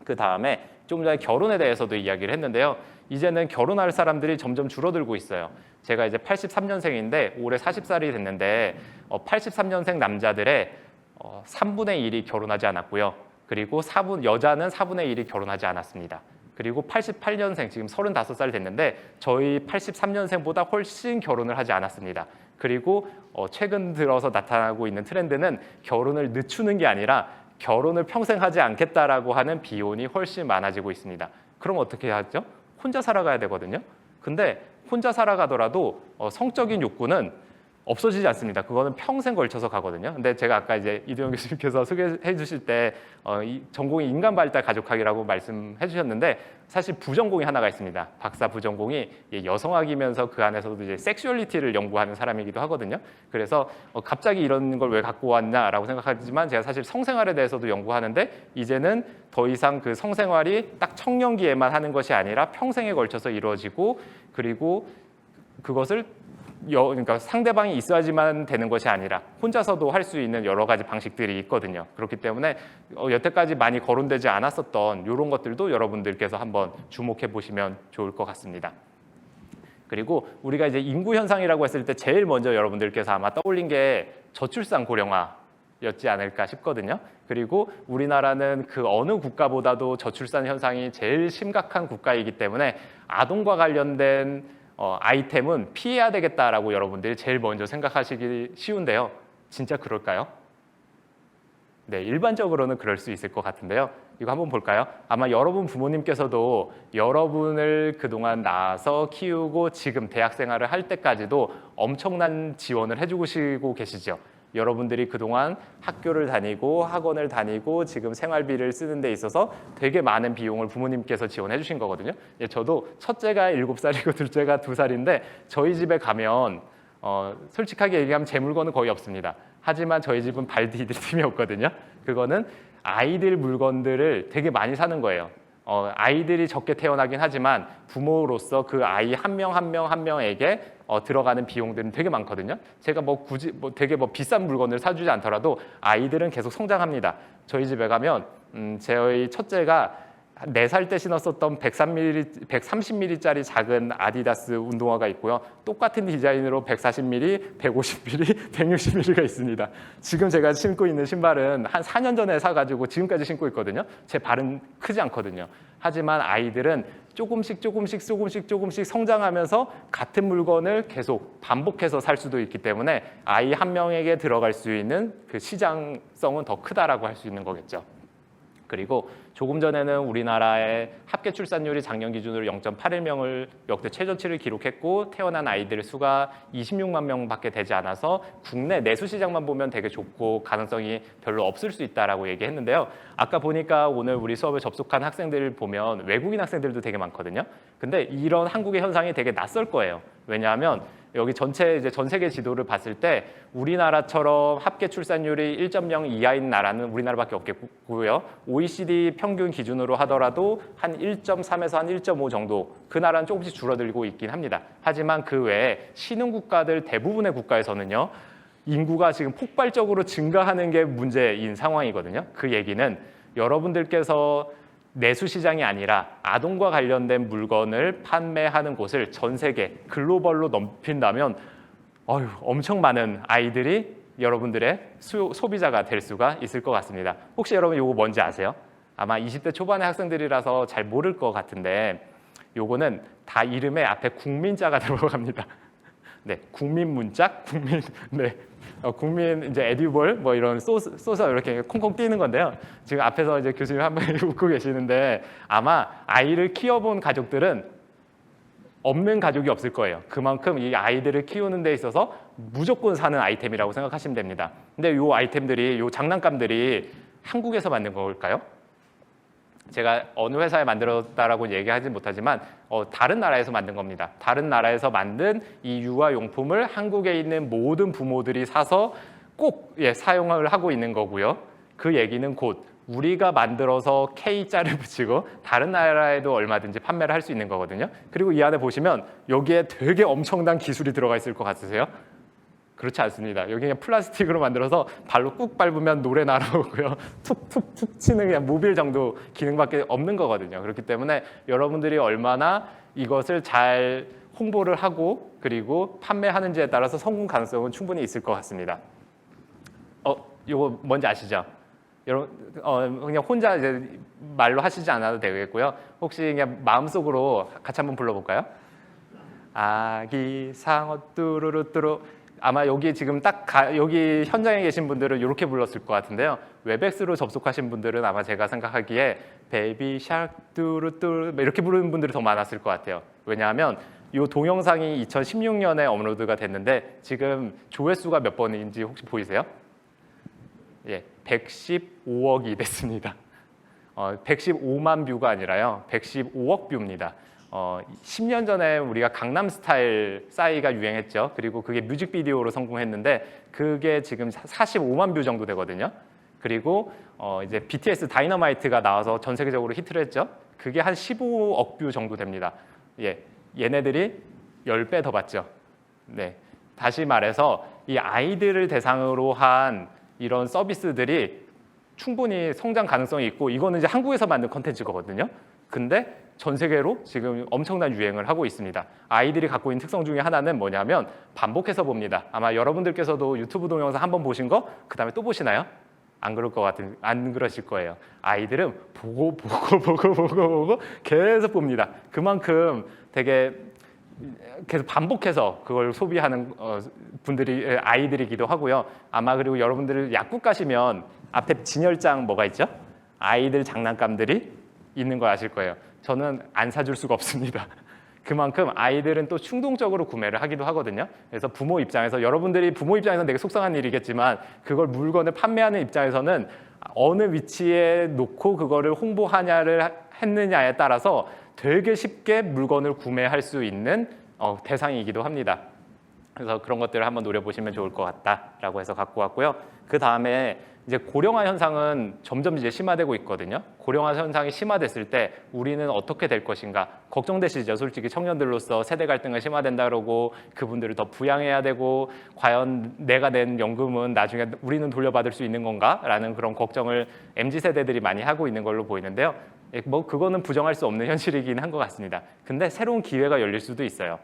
Speaker 1: 그 다음에 좀 전에 결혼에 대해서도 이야기를 했는데요. 이제는 결혼할 사람들이 점점 줄어들고 있어요. 제가 이제 83년생인데 올해 40살이 됐는데 83년생 남자들의 3분의 1이 결혼하지 않았고요. 그리고 여자는 4분의 1이 결혼하지 않았습니다. 그리고 88년생, 지금 35살 됐는데 저희 83년생보다 훨씬 결혼을 하지 않았습니다. 그리고 최근 들어서 나타나고 있는 트렌드는 결혼을 늦추는 게 아니라 결혼을 평생 하지 않겠다라고 하는 비혼이 훨씬 많아지고 있습니다. 그럼 어떻게 하죠? 혼자 살아가야 되거든요. 근데 혼자 살아가더라도 성적인 욕구는 없어지지 않습니다. 그거는 평생 걸쳐서 가거든요. 근데 제가 아까 이제 이두영 교수님께서 소개해 주실 때 이 전공이 인간발달 가족학이라고 말씀해 주셨는데 사실 부전공이 하나가 있습니다. 박사 부전공이 여성학이면서 그 안에서도 이제 섹슈얼리티를 연구하는 사람이기도 하거든요. 그래서 갑자기 이런 걸 왜 갖고 왔냐라고 생각하지만 제가 사실 성생활에 대해서도 연구하는데 이제는 더 이상 그 성생활이 딱 청년기에만 하는 것이 아니라 평생에 걸쳐서 이루어지고 그리고 그것을 그러니까 상대방이 있어야지만 되는 것이 아니라 혼자서도 할 수 있는 여러 가지 방식들이 있거든요. 그렇기 때문에 여태까지 많이 거론되지 않았었던 이런 것들도 여러분들께서 한번 주목해 보시면 좋을 것 같습니다. 그리고 우리가 이제 인구 현상이라고 했을 때 제일 먼저 여러분들께서 아마 떠올린 게 저출산 고령화였지 않을까 싶거든요. 그리고 우리나라는 그 어느 국가보다도 저출산 현상이 제일 심각한 국가이기 때문에 아동과 관련된 아이템은 피해야 되겠다라고 여러분들이 제일 먼저 생각하시기 쉬운데요. 진짜 그럴까요? 네, 일반적으로는 그럴 수 있을 것 같은데요. 이거 한번 볼까요? 아마 여러분 부모님께서도 여러분을 그동안 낳아서 키우고 지금 대학 생활을 할 때까지도 엄청난 지원을 해주시고 계시죠. 여러분들이 그동안 학교를 다니고 학원을 다니고 지금 생활비를 쓰는 데 있어서 되게 많은 비용을 부모님께서 지원해 주신 거거든요. 저도 첫째가 7살이고 둘째가 2살인데 저희 집에 가면 솔직하게 얘기하면 제 물건은 거의 없습니다. 하지만 저희 집은 발 디딜 틈이 없거든요. 그거는 아이들 물건들을 되게 많이 사는 거예요. 아이들이 적게 태어나긴 하지만 부모로서 그 아이 한 명 한 명 한 명에게 들어가는 비용들은 되게 많거든요. 제가 굳이 되게 비싼 물건을 사주지 않더라도 아이들은 계속 성장합니다. 저희 집에 가면 저희 첫째가 4살 때 신었었던 130mm짜리 작은 아디다스 운동화가 있고요. 똑같은 디자인으로 140mm, 150mm, 160mm가 있습니다. 지금 제가 신고 있는 신발은 한 4년 전에 사가지고 지금까지 신고 있거든요. 제 발은 크지 않거든요. 하지만 아이들은 조금씩 성장하면서 같은 물건을 계속 반복해서 살 수도 있기 때문에 아이 한 명에게 들어갈 수 있는 그 시장성은 더 크다라고 할 수 있는 거겠죠. 그리고 조금 전에는 우리나라의 합계 출산율이 작년 기준으로 0.81명을 역대 최저치를 기록했고 태어난 아이들의 수가 26만 명밖에 되지 않아서 국내 내수 시장만 보면 되게 좁고 가능성이 별로 없을 수 있다라고 얘기했는데요. 아까 보니까 오늘 우리 수업에 접속한 학생들을 보면 외국인 학생들도 되게 많거든요. 근데 이런 한국의 현상이 되게 낯설 거예요. 왜냐하면 여기 전체 이제 전 세계 지도를 봤을 때 우리나라처럼 합계 출산율이 1.0 이하인 나라는 우리나라밖에 없겠고요. OECD 평균 기준으로 하더라도 한 1.3에서 한 1.5 정도 그 나라는 조금씩 줄어들고 있긴 합니다. 하지만 그 외에 신흥 국가들 대부분의 국가에서는요. 인구가 지금 폭발적으로 증가하는 게 문제인 상황이거든요. 그 얘기는 여러분들께서 내수 시장이 아니라 아동과 관련된 물건을 판매하는 곳을 전 세계 글로벌로 넓힌다면 엄청 많은 아이들이 여러분들의 소비자가 될 수가 있을 것 같습니다. 혹시 여러분 이거 뭔지 아세요? 아마 20대 초반의 학생들이라서 잘 모를 것 같은데 요거는 다 이름에 앞에 국민자가 들어갑니다. 네, 국민 문짝, 국민 이제 에듀볼 뭐 이런 소서 이렇게 콩콩 띄는 건데요. 지금 앞에서 이제 교수님 한 분이 웃고 계시는데 아마 아이를 키워본 가족들은 없는 가족이 없을 거예요. 그만큼 이 아이들을 키우는 데 있어서 무조건 사는 아이템이라고 생각하시면 됩니다. 근데 이 아이템들이, 이 장난감들이 한국에서 만든 걸까요? 제가 어느 회사에 만들었다라고 얘기하지 못하지만 다른 나라에서 만든 겁니다. 다른 나라에서 만든 이 유아용품을 한국에 있는 모든 부모들이 사서 꼭 사용을 하고 있는 거고요. 그 얘기는 곧 우리가 만들어서 K자를 붙이고 다른 나라에도 얼마든지 판매를 할 수 있는 거거든요. 그리고 이 안에 보시면 여기에 되게 엄청난 기술이 들어가 있을 것 같으세요? 그렇지 않습니다. 여기 그냥 플라스틱으로 만들어서 발로 꾹 밟으면 노래 날아오고요. 툭툭툭 치는 그냥 모빌 정도 기능밖에 없는 거거든요. 그렇기 때문에 여러분들이 얼마나 이것을 잘 홍보를 하고 그리고 판매하는지에 따라서 성공 가능성은 충분히 있을 것 같습니다. 이거 뭔지 아시죠? 여러분 그냥 혼자 이제 말로 하시지 않아도 되겠고요. 혹시 그냥 마음속으로 같이 한번 불러볼까요? 아기 상어 뚜루루뚜루. 아마 여기 지금 여기 현장에 계신 분들은 이렇게 불렀을 것 같은데요. 웹엑스로 접속하신 분들은 아마 제가 생각하기에 베이비 샤크 뚜루뚜루 이렇게 부르는 분들이 더 많았을 것 같아요. 왜냐하면 이 동영상이 2016년에 업로드가 됐는데 지금 조회수가 몇 번인지 혹시 보이세요? 예, 115억이 됐습니다. 115만 뷰가 아니라요, 115억 뷰입니다. 10년 전에 우리가 강남스타일 싸이가 유행했죠. 그리고 그게 뮤직비디오로 성공했는데 그게 지금 45만 뷰 정도 되거든요. 그리고 이제 BTS 다이너마이트가 나와서 전 세계적으로 히트를 했죠. 그게 한 15억 뷰 정도 됩니다. 예, 얘네들이 10배 더 받죠. 네, 다시 말해서 이 아이들을 대상으로 한 이런 서비스들이 충분히 성장 가능성이 있고 이거는 이제 한국에서 만든 컨텐츠거든요. 근데 전 세계로 지금 엄청난 유행을 하고 있습니다. 아이들이 갖고 있는 특성 중에 하나는 뭐냐면 반복해서 봅니다. 아마 여러분들께서도 유튜브 동영상 한번 보신 거 그다음에 또 보시나요? 안 그러실 거예요. 아이들은 보고 계속 봅니다. 그만큼 되게 계속 반복해서 그걸 소비하는 분들이 아이들이기도 하고요. 아마 그리고 여러분들 약국 가시면 앞에 진열장 뭐가 있죠? 아이들 장난감들이 있는 거 아실 거예요. 저는 안 사줄 수가 없습니다. 그만큼 아이들은 또 충동적으로 구매를 하기도 하거든요. 그래서 부모 입장에서 여러분들이 부모 입장에서는 되게 속상한 일이겠지만 그걸 물건을 판매하는 입장에서는 어느 위치에 놓고 그거를 홍보하냐를 했느냐에 따라서 되게 쉽게 물건을 구매할 수 있는 대상이기도 합니다. 그래서 그런 것들을 한번 노려보시면 좋을 것 같다라고 해서 갖고 왔고요. 그 다음에 이제 고령화 현상은 점점 이제 심화되고 있거든요. 고령화 현상이 심화됐을 때 우리는 어떻게 될 것인가 걱정되시죠. 솔직히 청년들로서 세대 갈등은 심화된다 그러고 그분들을 더 부양해야 되고 과연 내가 낸 연금은 나중에 우리는 돌려받을 수 있는 건가라는 그런 걱정을 MZ 세대들이 많이 하고 있는 걸로 보이는데요. 뭐 그거는 부정할 수 없는 현실이긴 한 것 같습니다. 근데 새로운 기회가 열릴 수도 있어요.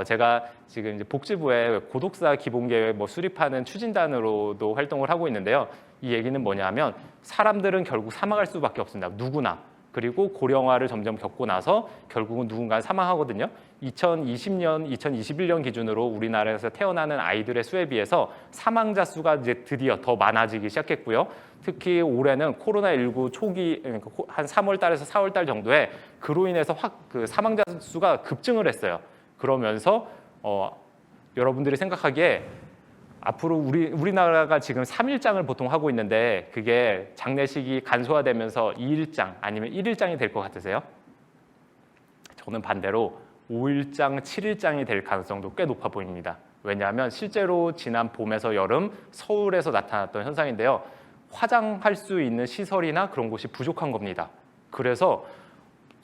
Speaker 1: 제가 지금 이제 복지부에 고독사 기본계획 수립하는 추진단으로도 활동을 하고 있는데요. 이 얘기는 뭐냐면 사람들은 결국 사망할 수밖에 없습니다. 누구나. 그리고 고령화를 점점 겪고 나서 결국은 누군가 사망하거든요. 2020년, 2021년 기준으로 우리나라에서 태어나는 아이들의 수에 비해서 사망자 수가 이제 드디어 더 많아지기 시작했고요. 특히 올해는 코로나19 초기 한 3월 달에서 4월 달 정도에 그로 인해서 그 사망자 수가 급증을 했어요. 그러면서 여러분들이 생각하기에 앞으로 우리나라가 지금 3일장을 보통 하고 있는데 그게 장례식이 간소화되면서 2일장 아니면 1일장이 될 것 같으세요? 저는 반대로 5일장, 7일장이 될 가능성도 꽤 높아 보입니다. 왜냐하면 실제로 지난 봄에서 여름 서울에서 나타났던 현상인데요. 화장할 수 있는 시설이나 그런 곳이 부족한 겁니다. 그래서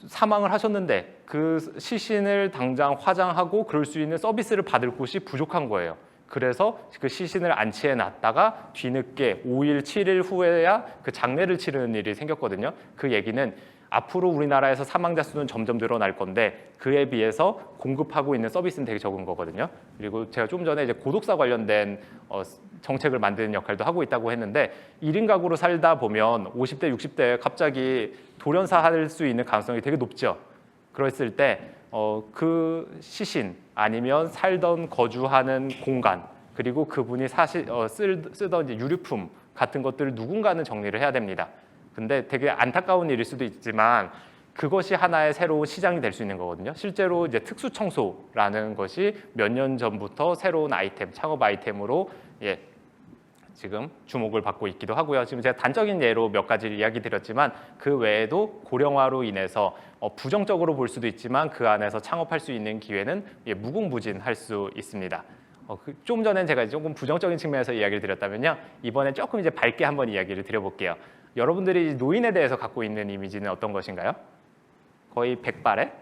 Speaker 1: 사망을 하셨는데 그 시신을 당장 화장하고 그럴 수 있는 서비스를 받을 곳이 부족한 거예요. 그래서 그 시신을 안치해 놨다가 뒤늦게 5일, 7일 후에야 그 장례를 치르는 일이 생겼거든요. 그 얘기는 앞으로 우리나라에서 사망자 수는 점점 늘어날 건데 그에 비해서 공급하고 있는 서비스는 되게 적은 거거든요. 그리고 제가 좀 전에 이제 고독사 관련된 정책을 만드는 역할도 하고 있다고 했는데 1인 가구로 살다 보면 50대, 60대에 갑자기 돌연사 할 수 있는 가능성이 되게 높죠. 그랬을 때 그 시신 아니면 살던 거주하는 공간 그리고 그분이 쓰던 이제 유류품 같은 것들을 누군가는 정리를 해야 됩니다. 근데 되게 안타까운 일일 수도 있지만 그것이 하나의 새로운 시장이 될 수 있는 거거든요. 실제로 이제 특수 청소라는 것이 몇 년 전부터 새로운 아이템, 창업 아이템으로 지금 주목을 받고 있기도 하고요. 지금 제가 단적인 예로 몇 가지를 이야기 드렸지만 그 외에도 고령화로 인해서 부정적으로 볼 수도 있지만 그 안에서 창업할 수 있는 기회는 무궁무진할 수 있습니다. 좀 전엔 제가 조금 부정적인 측면에서 이야기를 드렸다면요. 이번엔 조금 이제 밝게 한번 이야기를 드려볼게요. 여러분들이 노인에 대해서 갖고 있는 이미지는 어떤 것인가요? 거의 백발에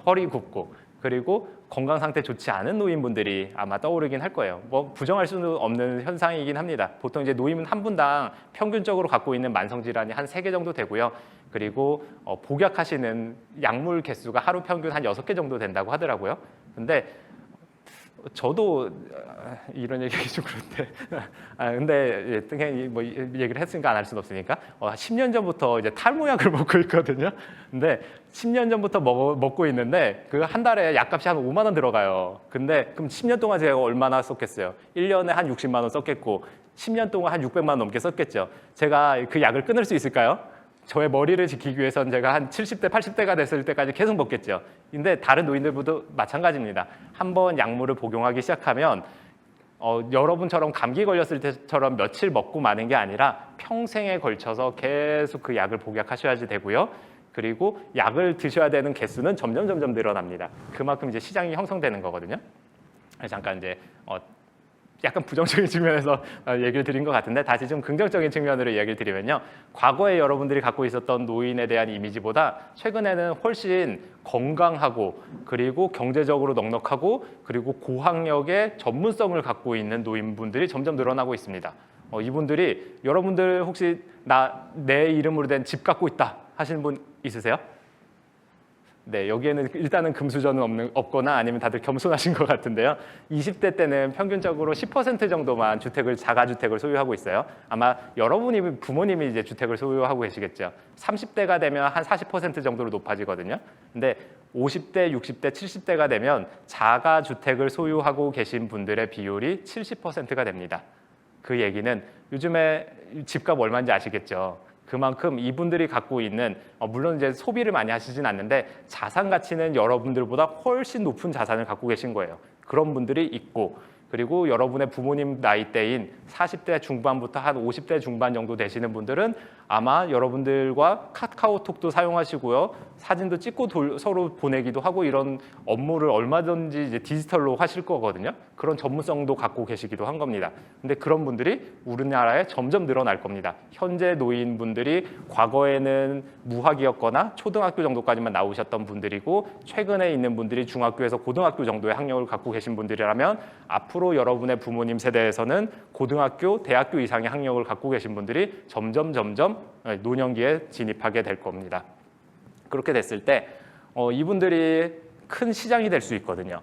Speaker 1: 허리 굽고 그리고 건강 상태 좋지 않은 노인분들이 아마 떠오르긴 할 거예요. 뭐 부정할 수는 없는 현상이긴 합니다. 보통 이제 노인은 한 분당 평균적으로 갖고 있는 만성 질환이 한 3개 정도 되고요. 그리고 복약하시는 약물 개수가 하루 평균 한 6개 정도 된다고 하더라고요. 근데 저도 이런 얘기 좀 그런데 근데 그냥 뭐 얘기를 했으니까 안 할 수는 없으니까 10년 전부터 이제 탈모약을 먹고 있거든요. 근데 10년 전부터 먹고 있는데 그 한 달에 약값이 한 5만 원 들어가요. 근데 그럼 10년 동안 제가 얼마나 썼겠어요? 1년에 한 60만 원 썼겠고 10년 동안 한 600만 원 넘게 썼겠죠. 제가 그 약을 끊을 수 있을까요? 저의 머리를 지키기 위해서는 제가 한 70대, 80대가 됐을 때까지 계속 먹겠죠. 근데 다른 노인들도 마찬가지입니다. 한번 약물을 복용하기 시작하면 여러분처럼 감기 걸렸을 때처럼 며칠 먹고 마는 게 아니라 평생에 걸쳐서 계속 그 약을 복약하셔야지 되고요. 그리고 약을 드셔야 되는 개수는 점점 늘어납니다. 그만큼 이제 시장이 형성되는 거거든요. 잠깐 이제 약간 부정적인 측면에서 얘기를 드린 것 같은데 다시 좀 긍정적인 측면으로 얘기를 드리면요. 과거에 여러분들이 갖고 있었던 노인에 대한 이미지보다 최근에는 훨씬 건강하고 그리고 경제적으로 넉넉하고 그리고 고학력의 전문성을 갖고 있는 노인분들이 점점 늘어나고 있습니다. 이분들이 여러분들 혹시 내 이름으로 된 집 갖고 있다 하시는 분 있으세요? 네, 여기에는 일단은 금수저는 없거나 아니면 다들 겸손하신 것 같은데요. 20대 때는 평균적으로 10% 정도만 자가주택을 소유하고 있어요. 아마 부모님이 이제 주택을 소유하고 계시겠죠. 30대가 되면 한 40% 정도로 높아지거든요. 근데 50대, 60대, 70대가 되면 자가주택을 소유하고 계신 분들의 비율이 70%가 됩니다. 그 얘기는 요즘에 집값 얼마인지 아시겠죠? 그만큼 이분들이 갖고 있는 물론 이제 소비를 많이 하시진 않는데 자산 가치는 여러분들보다 훨씬 높은 자산을 갖고 계신 거예요. 그런 분들이 있고 그리고 여러분의 부모님 나이대인 40대 중반부터 한 50대 중반 정도 되시는 분들은 아마 여러분들과 카카오톡도 사용하시고요. 사진도 찍고 서로 보내기도 하고 이런 업무를 얼마든지 이제 디지털로 하실 거거든요. 그런 전문성도 갖고 계시기도 한 겁니다. 근데 그런 분들이 우리나라에 점점 늘어날 겁니다. 현재 노인분들이 과거에는 무학이었거나 초등학교 정도까지만 나오셨던 분들이고 최근에 있는 분들이 중학교에서 고등학교 정도의 학력을 갖고 계신 분들이라면 앞으로 여러분의 부모님 세대에서는 고등학교, 대학교 이상의 학력을 갖고 계신 분들이 점점 노년기에 진입하게 될 겁니다. 그렇게 됐을 때 이분들이 큰 시장이 될 수 있거든요.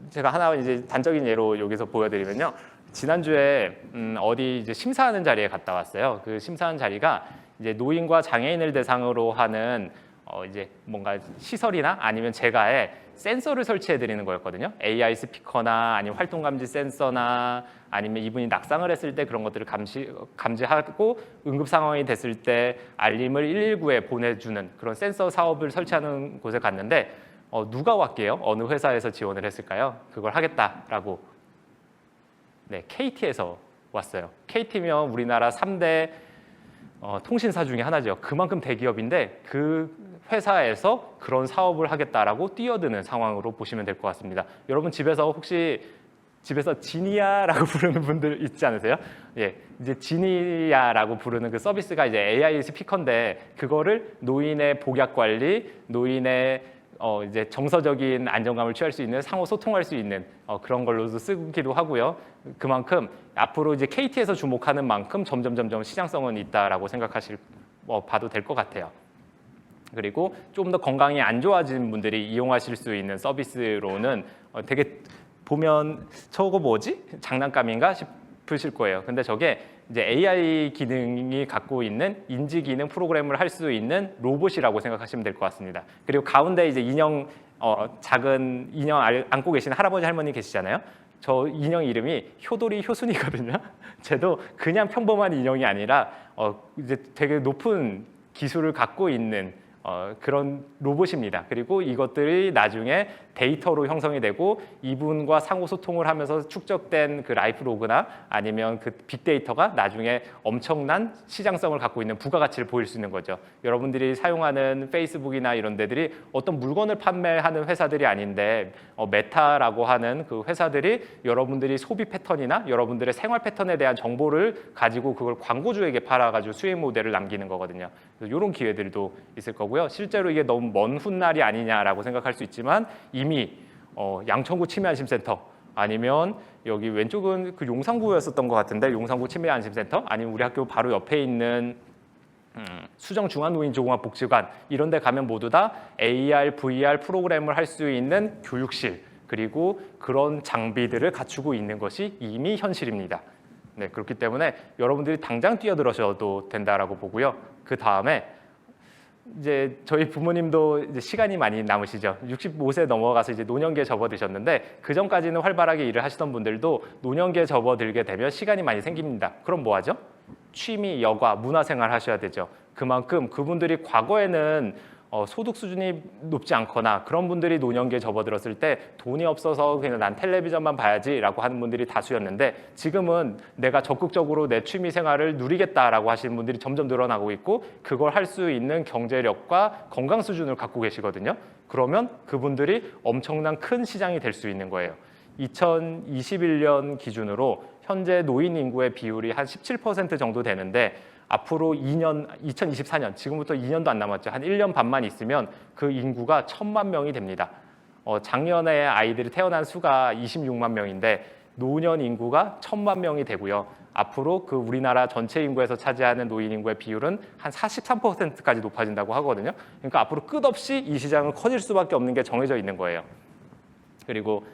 Speaker 1: 제가 하나 이제 단적인 예로 여기서 보여드리면요. 지난주에 어디 이제 심사하는 자리에 갔다 왔어요. 그 심사하는 자리가 이제 노인과 장애인을 대상으로 하는 이제 뭔가 시설이나 아니면 제가에 센서를 설치해 드리는 거였거든요. AI 스피커나 아니면 활동 감지 센서나 아니면 이분이 낙상을 했을 때 그런 것들을 감지하고 응급 상황이 됐을 때 알림을 119에 보내주는 그런 센서 사업을 설치하는 곳에 갔는데 누가 왔게요? 어느 회사에서 지원을 했을까요? 그걸 하겠다라고. 네, KT에서 왔어요. KT면 우리나라 3대 통신사 중에 하나죠. 그만큼 대기업인데 그 회사에서 그런 사업을 하겠다라고 뛰어드는 상황으로 보시면 될 것 같습니다. 여러분 혹시 집에서 지니아라고 부르는 분들 있지 않으세요? 예, 이제 지니아라고 부르는 그 서비스가 이제 AI 스피커인데 그거를 노인의 복약 관리, 노인의 이제 정서적인 안정감을 취할 수 있는 상호 소통할 수 있는 그런 걸로도 쓰기도 하고요. 그만큼 앞으로 이제 KT에서 주목하는 만큼 점점 시장성은 있다라고 봐도 될 것 같아요. 그리고 좀 더 건강이 안 좋아진 분들이 이용하실 수 있는 서비스로는 되게 보면 저거 뭐지? 장난감인가 싶으실 거예요. 근데 저게 이제 AI 기능이 갖고 있는 인지 기능 프로그램을 할 수 있는 로봇이라고 생각하시면 될 것 같습니다. 그리고 가운데 이제 작은 인형 안고 계신 할아버지 할머니 계시잖아요. 저 인형 이름이 효돌이 효순이거든요. 쟤도 그냥 평범한 인형이 아니라 이제 되게 높은 기술을 갖고 있는 그런 로봇입니다. 그리고 이것들이 나중에 데이터로 형성이 되고 이분과 상호 소통을 하면서 축적된 그 라이프 로그나 아니면 그 빅데이터가 나중에 엄청난 시장성을 갖고 있는 부가가치를 보일 수 있는 거죠. 여러분들이 사용하는 페이스북이나 이런 데들이 어떤 물건을 판매하는 회사들이 아닌데 메타라고 하는 그 회사들이 여러분들이 소비 패턴이나 여러분들의 생활 패턴에 대한 정보를 가지고 그걸 광고주에게 팔아가지고 수익 모델을 남기는 거거든요. 그래서 이런 기회들도 있을 거고요. 실제로 이게 너무 먼 훗날이 아니냐라고 생각할 수 있지만 이미 양천구 치매안심센터 아니면 여기 왼쪽은 그 용산구였었던 것 같은데 용산구 치매안심센터 아니면 우리 학교 바로 옆에 있는 수정중앙노인조공합복지관 이런 데 가면 모두 다 AR, VR 프로그램을 할 수 있는 교육실 그리고 그런 장비들을 갖추고 있는 것이 이미 현실입니다. 네, 그렇기 때문에 여러분들이 당장 뛰어들어셔도 된다라고 보고요. 그 다음에 이제 저희 부모님도 이제 시간이 많이 남으시죠. 65세 넘어가서 이제 노년기에 접어드셨는데 그 전까지는 활발하게 일을 하시던 분들도 노년기에 접어들게 되면 시간이 많이 생깁니다. 그럼 뭐 하죠? 취미, 여가, 문화생활 하셔야 되죠. 그만큼 그분들이 과거에는 소득 수준이 높지 않거나 그런 분들이 노년기에 접어들었을 때 돈이 없어서 그냥 난 텔레비전만 봐야지라고 하는 분들이 다수였는데 지금은 내가 적극적으로 내 취미 생활을 누리겠다라고 하시는 분들이 점점 늘어나고 있고 그걸 할 수 있는 경제력과 건강 수준을 갖고 계시거든요. 그러면 그분들이 엄청난 큰 시장이 될 수 있는 거예요. 2021년 기준으로 현재 노인 인구의 비율이 한 17% 정도 되는데 앞으로 2024년, 지금부터 2년도 안 남았죠. 한 1년 반만 있으면 그 인구가 1,000만 명이 됩니다. 작년에 아이들이 태어난 수가 26만 명인데 노년 인구가 1,000만 명이 되고요. 앞으로 그 우리나라 전체 인구에서 차지하는 노인 인구의 비율은 한 43%까지 높아진다고 하거든요. 그러니까 앞으로 끝없이 이 시장은 커질 수밖에 없는 게 정해져 있는 거예요. 그리고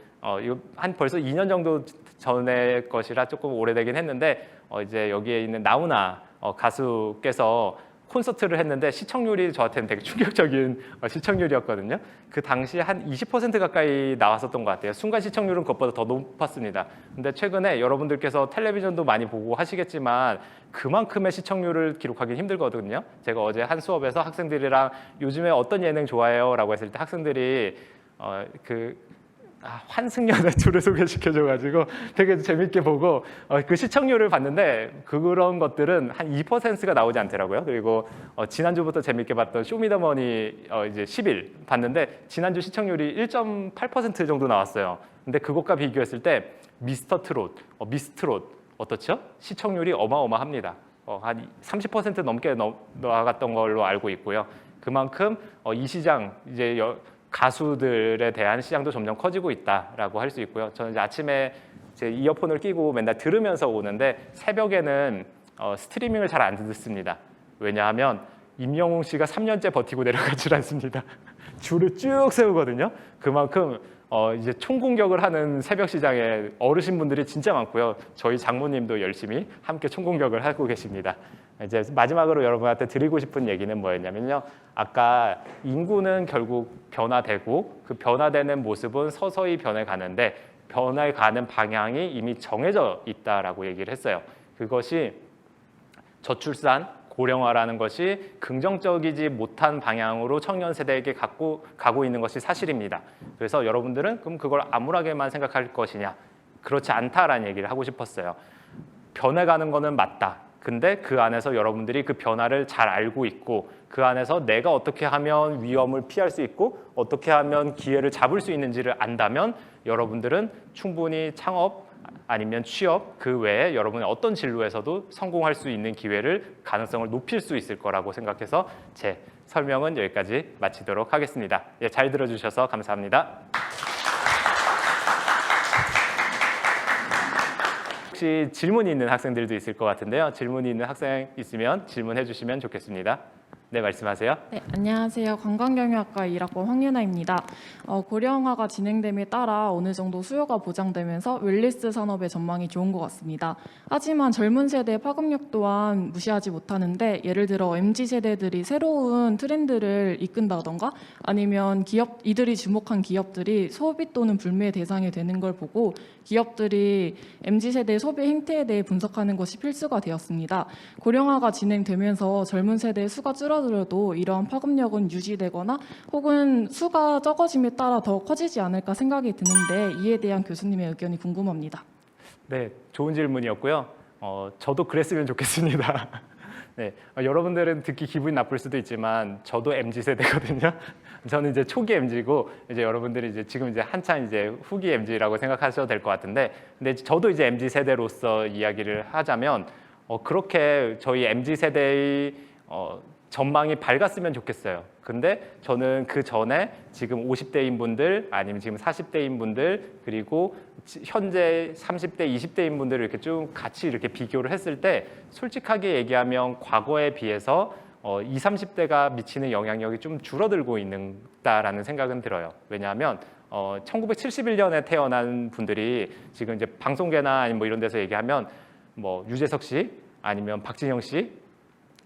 Speaker 1: 이거 한 벌써 2년 정도 전의 것이라 조금 오래되긴 했는데 이제 여기에 있는 나훈아 가수께서 콘서트를 했는데 시청률이 저한테는 되게 충격적인 시청률이었거든요. 그 당시에 한 20% 가까이 나왔었던 것 같아요. 순간 시청률은 그것보다 더 높았습니다. 근데 최근에 여러분들께서 텔레비전도 많이 보고 하시겠지만 그만큼의 시청률을 기록하기 힘들거든요. 제가 어제 한 수업에서 학생들이랑 요즘에 어떤 예능 좋아해요? 라고 했을 때 학생들이 환승연애 둘을 소개시켜줘가지고 되게 재밌게 보고 그 시청률을 봤는데 그런 것들은 한 2%가 나오지 않더라고요. 그리고 지난주부터 재밌게 봤던 쇼미더머니 이제 10일 봤는데 지난주 시청률이 1.8% 정도 나왔어요. 근데 그것과 비교했을 때 미스터 트롯, 미스트롯 어떻죠? 시청률이 어마어마합니다. 한 30% 넘게 나갔던 걸로 알고 있고요. 그만큼 이 시장 이제 가수들에 대한 시장도 점점 커지고 있다라고 할 수 있고요. 저는 이제 아침에 제 이어폰을 끼고 맨날 들으면서 오는데 새벽에는 스트리밍을 잘 안 듣습니다. 왜냐하면 임영웅 씨가 3년째 버티고 내려가질 않습니다. 줄을 쭉 세우거든요. 그만큼 이제 총공격을 하는 새벽 시장에 어르신분들이 진짜 많고요. 저희 장모님도 열심히 함께 총공격을 하고 계십니다. 이제 마지막으로 여러분한테 드리고 싶은 얘기는 뭐였냐면요. 아까 인구는 결국 변화되고 그 변화되는 모습은 서서히 변해가는데 변해가는 방향이 이미 정해져 있다라고 얘기를 했어요. 그것이 저출산, 고령화라는 것이 긍정적이지 못한 방향으로 청년 세대에게 가고 있는 것이 사실입니다. 그래서 여러분들은 그럼 그걸 암울하게만 생각할 것이냐? 그렇지 않다라는 얘기를 하고 싶었어요. 변해가는 거는 맞다. 근데 그 안에서 여러분들이 그 변화를 잘 알고 있고 그 안에서 내가 어떻게 하면 위험을 피할 수 있고 어떻게 하면 기회를 잡을 수 있는지를 안다면 여러분들은 충분히 창업 아니면 취업 그 외에 여러분의 어떤 진로에서도 성공할 수 있는 기회를 가능성을 높일 수 있을 거라고 생각해서 제 설명은 여기까지 마치도록 하겠습니다. 예, 잘 들어주셔서 감사합니다. 혹시 질문이 있는 학생들도 있을 것 같은데요. 질문이 있는 학생 있으면 질문해 주시면 좋겠습니다. 네, 말씀하세요.
Speaker 3: 네, 안녕하세요. 관광경영학과 1학번 황윤아입니다. 고령화가 진행됨에 따라 어느 정도 수요가 보장되면서 웰니스 산업의 전망이 좋은 것 같습니다. 하지만 젊은 세대의 파급력 또한 무시하지 못하는데 예를 들어 MZ세대들이 새로운 트렌드를 이끈다던가 아니면 이들이 주목한 기업들이 소비 또는 불매의 대상이 되는 걸 보고 기업들이 MZ세대의 소비 행태에 대해 분석하는 것이 필수가 되었습니다. 고령화가 진행되면서 젊은 세대의 수가 줄어들면서 줄어들어도 이러한 파급력은 유지되거나 혹은 수가 적어짐에 따라 더 커지지 않을까 생각이 드는데 이에 대한 교수님의 의견이 궁금합니다.
Speaker 1: 네, 좋은 질문이었고요. 저도 그랬으면 좋겠습니다. 네, 여러분들은 듣기 기분이 나쁠 수도 있지만 저도 MZ 세대거든요. 저는 이제 초기 MZ고 이제 여러분들이 이제 지금 이제 한참 이제 후기 MZ라고 생각하셔도 될 것 같은데, 근데 저도 이제 MZ 세대로서 이야기를 하자면 그렇게 저희 MZ 세대의 전망이 밝았으면 좋겠어요. 근데 저는 그 전에 지금 50대인 분들 아니면 지금 40대인 분들 그리고 현재 30대, 20대인 분들을 이렇게 쭉 같이 이렇게 비교를 했을 때 솔직하게 얘기하면 과거에 비해서 20, 30대가 미치는 영향력이 좀 줄어들고 있다라는 생각은 들어요. 왜냐하면 1971년에 태어난 분들이 지금 이제 방송계나 아니면 뭐 이런 데서 얘기하면 뭐 유재석 씨 아니면 박진영 씨,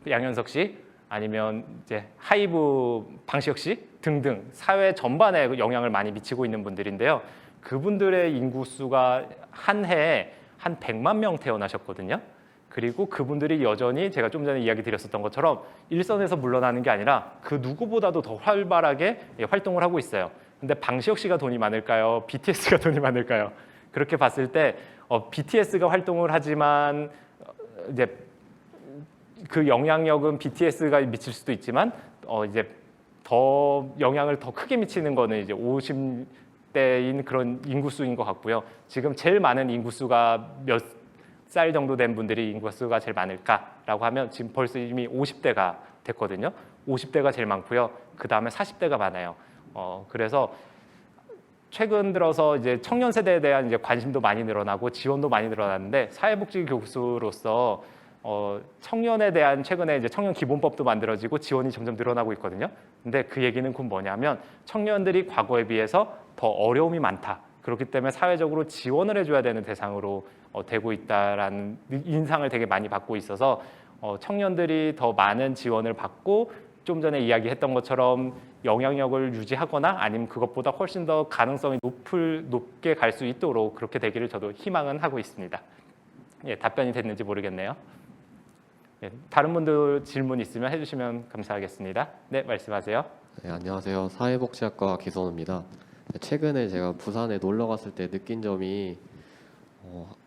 Speaker 1: 양현석 씨 아니면 이제 하이브 방시혁 씨 등등 사회 전반에 영향을 많이 미치고 있는 분들인데요. 그분들의 인구수가 한 해에 한 100만 명 태어나셨거든요. 그리고 그분들이 여전히 제가 좀 전에 이야기 드렸었던 것처럼 일선에서 물러나는 게 아니라 그 누구보다도 더 활발하게 활동을 하고 있어요. 근데 방시혁 씨가 돈이 많을까요? BTS가 돈이 많을까요? 그렇게 봤을 때 BTS가 활동을 하지만 이제 그 영향력은 BTS가 미칠 수도 있지만 이제 더 영향을 더 크게 미치는 거는 이제 50대인 그런 인구수인 것 같고요. 지금 제일 많은 인구수가 몇 살 정도 된 분들이 인구수가 제일 많을까라고 하면 지금 벌써 이미 50대가 됐거든요. 50대가 제일 많고요. 그 다음에 40대가 많아요. 그래서 최근 들어서 이제 청년 세대에 대한 이제 관심도 많이 늘어나고 지원도 많이 늘어났는데 사회복지 교수로서 청년에 대한 최근에 이제 청년 기본법도 만들어지고 지원이 점점 늘어나고 있거든요. 근데 그 얘기는 곧 뭐냐면 청년들이 과거에 비해서 더 어려움이 많다. 그렇기 때문에 사회적으로 지원을 해줘야 되는 대상으로 되고 있다라는 인상을 되게 많이 받고 있어서 청년들이 더 많은 지원을 받고 좀 전에 이야기했던 것처럼 영향력을 유지하거나 아니면 그것보다 훨씬 더 가능성이 높게 갈 수 있도록 그렇게 되기를 저도 희망은 하고 있습니다. 예, 답변이 됐는지 모르겠네요. 예, 다른 분들 질문 있으면 해주시면 감사하겠습니다. 네, 말씀하세요.
Speaker 4: 네, 안녕하세요. 사회복지학과 기선호입니다. 최근에 제가 부산에 놀러 갔을 때 느낀 점이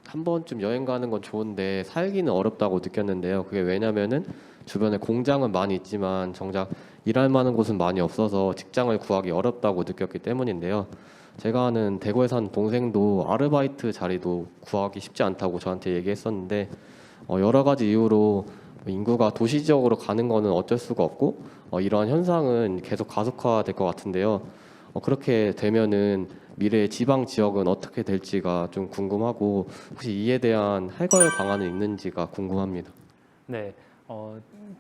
Speaker 4: 한 번쯤 여행 가는 건 좋은데 살기는 어렵다고 느꼈는데요. 그게 왜냐면은 주변에 공장은 많이 있지만 정작 일할 만한 곳은 많이 없어서 직장을 구하기 어렵다고 느꼈기 때문인데요. 제가 아는 대구에 사는 동생도 아르바이트 자리도 구하기 쉽지 않다고 저한테 얘기했었는데 여러 가지 이유로 인구가 도시 지역으로 가는 거는 어쩔 수가 없고 이러한 현상은 계속 가속화될 것 같은데요. 그렇게 되면은 미래의 지방 지역은 어떻게 될지가 좀 궁금하고 혹시 이에 대한 해결 방안은 있는지가 궁금합니다.
Speaker 1: 네,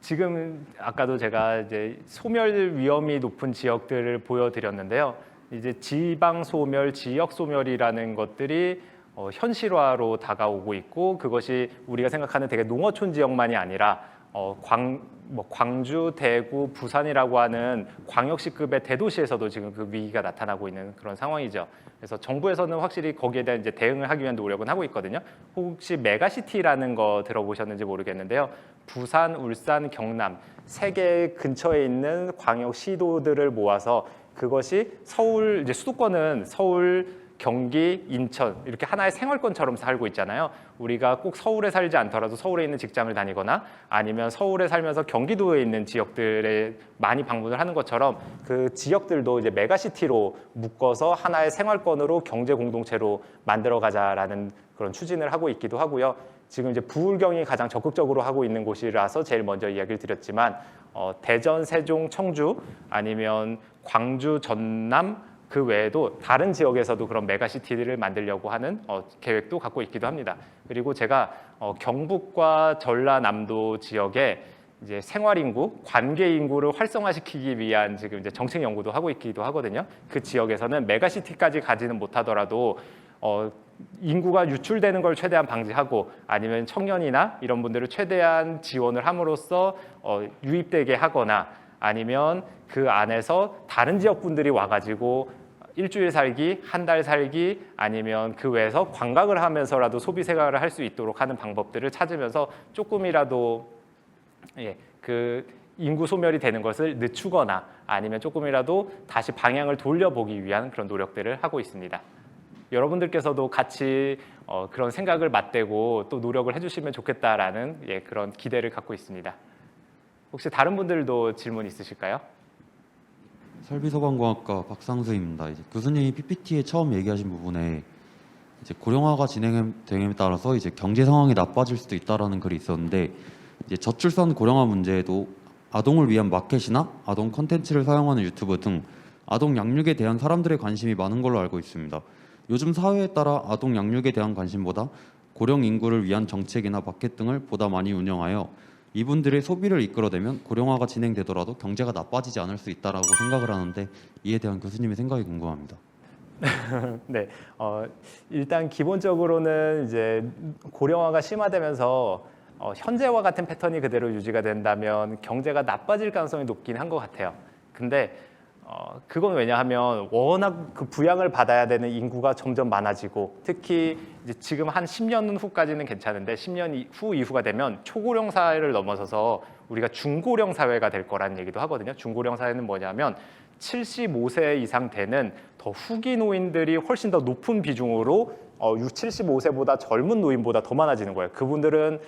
Speaker 1: 지금 아까도 제가 이제 소멸 위험이 높은 지역들을 보여드렸는데요. 이제 지방 소멸, 지역 소멸이라는 것들이 현실화로 다가오고 있고 그것이 우리가 생각하는 되게 농어촌 지역만이 아니라 광주, 대구, 부산이라고 하는 광역시급의 대도시에서도 지금 그 위기가 나타나고 있는 그런 상황이죠. 그래서 정부에서는 확실히 거기에 대한 이제 대응을 하기 위한 노력은 하고 있거든요. 혹시 메가시티라는 거 들어보셨는지 모르겠는데요. 부산, 울산, 경남 세 개 근처에 있는 광역시도들을 모아서 그것이 서울 이제 수도권은 서울, 경기, 인천 이렇게 하나의 생활권처럼 살고 있잖아요. 우리가 꼭 서울에 살지 않더라도 서울에 있는 직장을 다니거나 아니면 서울에 살면서 경기도에 있는 지역들에 많이 방문을 하는 것처럼 그 지역들도 이제 메가시티로 묶어서 하나의 생활권으로 경제 공동체로 만들어가자라는 그런 추진을 하고 있기도 하고요. 지금 이제 부울경이 가장 적극적으로 하고 있는 곳이라서 제일 먼저 이야기를 드렸지만 대전, 세종, 청주 아니면 광주, 전남 그 외에도 다른 지역에서도 그런 메가시티를 만들려고 하는 계획도 갖고 있기도 합니다. 그리고 제가 경북과 전라남도 지역에 이제 생활 인구, 관계 인구를 활성화시키기 위한 지금 이제 정책 연구도 하고 있기도 하거든요. 그 지역에서는 메가시티까지 가지는 못하더라도 인구가 유출되는 걸 최대한 방지하고 아니면 청년이나 이런 분들을 최대한 지원을 함으로써 유입되게 하거나 아니면 그 안에서 다른 지역 분들이 와가지고 일주일 살기, 한 달 살기 아니면 그 외에서 관광을 하면서라도 소비 생활을 할 수 있도록 하는 방법들을 찾으면서 조금이라도 그 인구 소멸이 되는 것을 늦추거나 아니면 조금이라도 다시 방향을 돌려보기 위한 그런 노력들을 하고 있습니다. 여러분들께서도 같이 그런 생각을 맞대고 또 노력을 해주시면 좋겠다라는 그런 기대를 갖고 있습니다. 혹시 다른 분들도 질문 있으실까요?
Speaker 5: 설비소방공학과 박상수입니다. 이제 교수님이 PPT에 처음 얘기하신 부분에 이제 고령화가 진행됨에 따라서 이제 경제 상황이 나빠질 수도 있다라는 글이 있었는데 이제 저출산 고령화 문제에도 아동을 위한 마켓이나 아동 콘텐츠를 사용하는 유튜브 등 아동 양육에 대한 사람들의 관심이 많은 걸로 알고 있습니다. 요즘 사회에 따라 아동 양육에 대한 관심보다 고령 인구를 위한 정책이나 마켓 등을 보다 많이 운영하여 이분들의 소비를 이끌어내면 고령화가 진행되더라도 경제가 나빠지지 않을 수 있다라고 생각을 하는데 이에 대한 교수님의 생각이 궁금합니다.
Speaker 1: 네, 일단 기본적으로는 이제 고령화가 심화되면서 현재와 같은 패턴이 그대로 유지가 된다면 경제가 나빠질 가능성이 높긴 한 것 같아요. 근데 그건 왜냐하면 워낙 그 부양을 받아야 되는 인구가 점점 많아지고 특히 이제 지금 한 10년 후까지는 괜찮은데 10년 후 이후가 되면 초고령 사회를 넘어서서 우리가 중고령 사회가 될 거라는 얘기도 하거든요. 중고령 사회는 뭐냐면 75세 이상 되는 더 후기 노인들이 훨씬 더 높은 비중으로 75세보다 젊은 노인보다 더 많아지는 거예요. 그분들은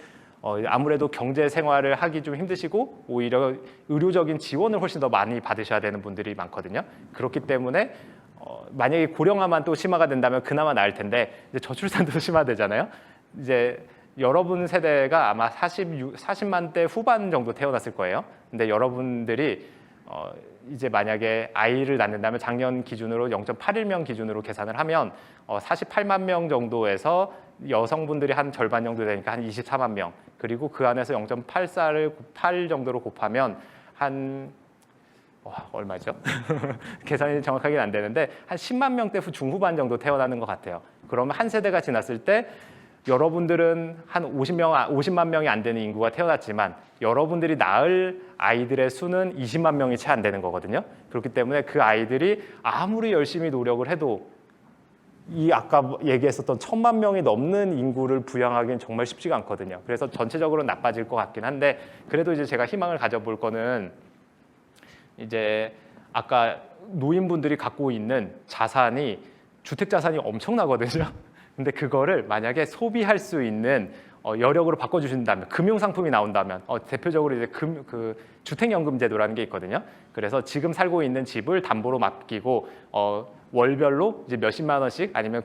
Speaker 1: 아무래도 경제 생활을 하기 좀 힘드시고 오히려 의료적인 지원을 훨씬 더 많이 받으셔야 되는 분들이 많거든요. 그렇기 때문에 만약에 고령화만 또 심화가 된다면 그나마 나을 텐데 이제 저출산도 심화되잖아요. 이제 여러분 세대가 아마 40만 대 후반 정도 태어났을 거예요. 근데 여러분들이 이제 만약에 아이를 낳는다면 작년 기준으로 0.81명 기준으로 계산을 하면 48만 명 정도에서 여성분들이 한 절반 정도 되니까 한 24만 명 그리고 그 안에서 0.84를 8 정도로 곱하면 한 얼마죠? 계산이 정확하게는 안 되는데 한 10만 명대 중후반 정도 태어나는 것 같아요. 그러면 한 세대가 지났을 때 여러분들은 한 50만 명이 안 되는 인구가 태어났지만 여러분들이 낳을 아이들의 수는 20만 명이 채 안 되는 거거든요. 그렇기 때문에 그 아이들이 아무리 열심히 노력을 해도 이 아까 얘기했었던 1000만 명이 넘는 인구를 부양하기는 정말 쉽지가 않거든요. 그래서 전체적으로 나빠질 것 같긴 한데 그래도 이제 제가 희망을 가져볼 거는 이제 아까 노인분들이 갖고 있는 자산이 주택 자산이 엄청나거든요. 근데 그거를 만약에 소비할 수 있는 여력으로 바꿔주신다면 금융 상품이 나온다면 대표적으로 이제 그 주택연금 제도라는 게 있거든요. 그래서 지금 살고 있는 집을 담보로 맡기고 월별로 이제 몇십만 원씩 아니면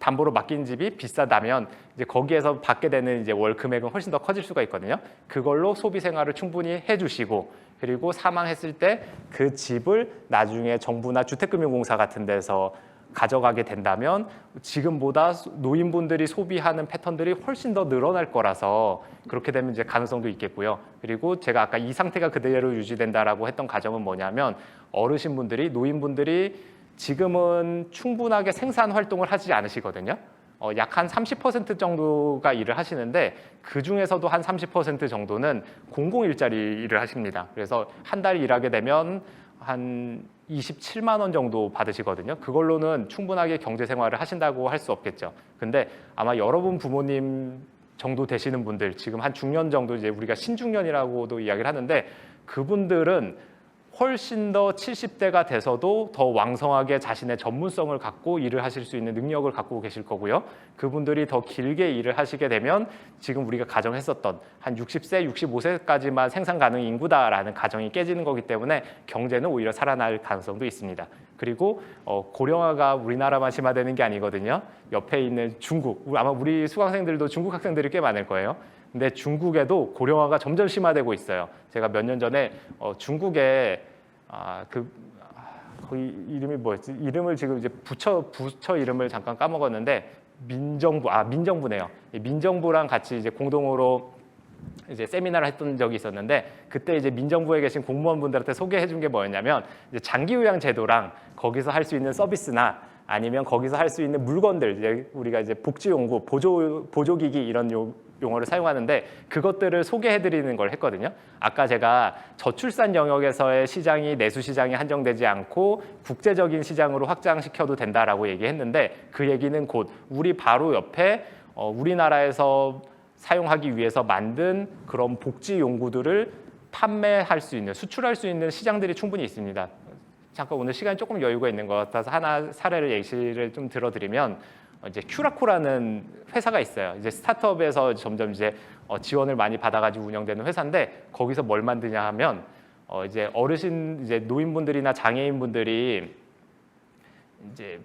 Speaker 1: 담보로 맡긴 집이 비싸다면 이제 거기에서 받게 되는 이제 월 금액은 훨씬 더 커질 수가 있거든요. 그걸로 소비 생활을 충분히 해주시고 그리고 사망했을 때 그 집을 나중에 정부나 주택금융공사 같은 데서 가져가게 된다면 지금보다 노인분들이 소비하는 패턴들이 훨씬 더 늘어날 거라서 그렇게 되면 이제 가능성도 있겠고요. 그리고 제가 아까 이 상태가 그대로 유지된다라고 했던 가정은 뭐냐면 어르신분들이 노인분들이 지금은 충분하게 생산 활동을 하지 않으시거든요. 약 한 30% 정도가 일을 하시는데 그 중에서도 한 30% 정도는 공공일자리 일을 하십니다. 그래서 한 달 일하게 되면 한 27만 원 정도 받으시거든요. 그걸로는 충분하게 경제 생활을 하신다고 할 수 없겠죠. 근데 아마 여러분 부모님 정도 되시는 분들 지금 한 중년 정도 이제 우리가 신중년이라고도 이야기를 하는데 그분들은 훨씬 더 70대가 돼서도 더 왕성하게 자신의 전문성을 갖고 일을 하실 수 있는 능력을 갖고 계실 거고요. 그분들이 더 길게 일을 하시게 되면 지금 우리가 가정했었던 한 60세, 65세까지만 생산 가능 인구다라는 가정이 깨지는 거기 때문에 경제는 오히려 살아날 가능성도 있습니다. 그리고 고령화가 우리나라만 심화되는 게 아니거든요. 옆에 있는 중국, 아마 우리 수강생들도 중국 학생들이 꽤 많을 거예요. 근데 중국에도 고령화가 점점 심화되고 있어요. 제가 몇 년 전에 중국에 거기 이름이 뭐였지? 이름을 지금 이제 부처 이름을 잠깐 까먹었는데 민정부네요. 민정부랑 같이 이제 공동으로 이제 세미나를 했던 적이 있었는데 그때 이제 민정부에 계신 공무원분들한테 소개해 준 게 뭐였냐면 이제 장기요양 제도랑 거기서 할 수 있는 서비스나 아니면 거기서 할 수 있는 물건들 이제 우리가 이제 복지용구, 보조기기 이런 용어를 사용하는데 그것들을 소개해드리는 걸 했거든요. 아까 제가 저출산 영역에서의 시장이 내수 시장이 한정되지 않고 국제적인 시장으로 확장시켜도 된다라고 얘기했는데 그 얘기는 곧 우리 바로 옆에 우리나라에서 사용하기 위해서 만든 그런 복지 용구들을 판매할 수 있는, 수출할 수 있는 시장들이 충분히 있습니다. 잠깐 오늘 시간이 조금 여유가 있는 것 같아서 하나 사례를 예시를 좀 들어드리면 이제 큐라코라는 회사가 있어요. 이제 스타트업에서 점점 이제 지원을 많이 받아가지고 운영되는 회사인데 거기서 뭘 만드냐 하면 이제 어르신, 이제 노인분들이나 장애인분들이 이제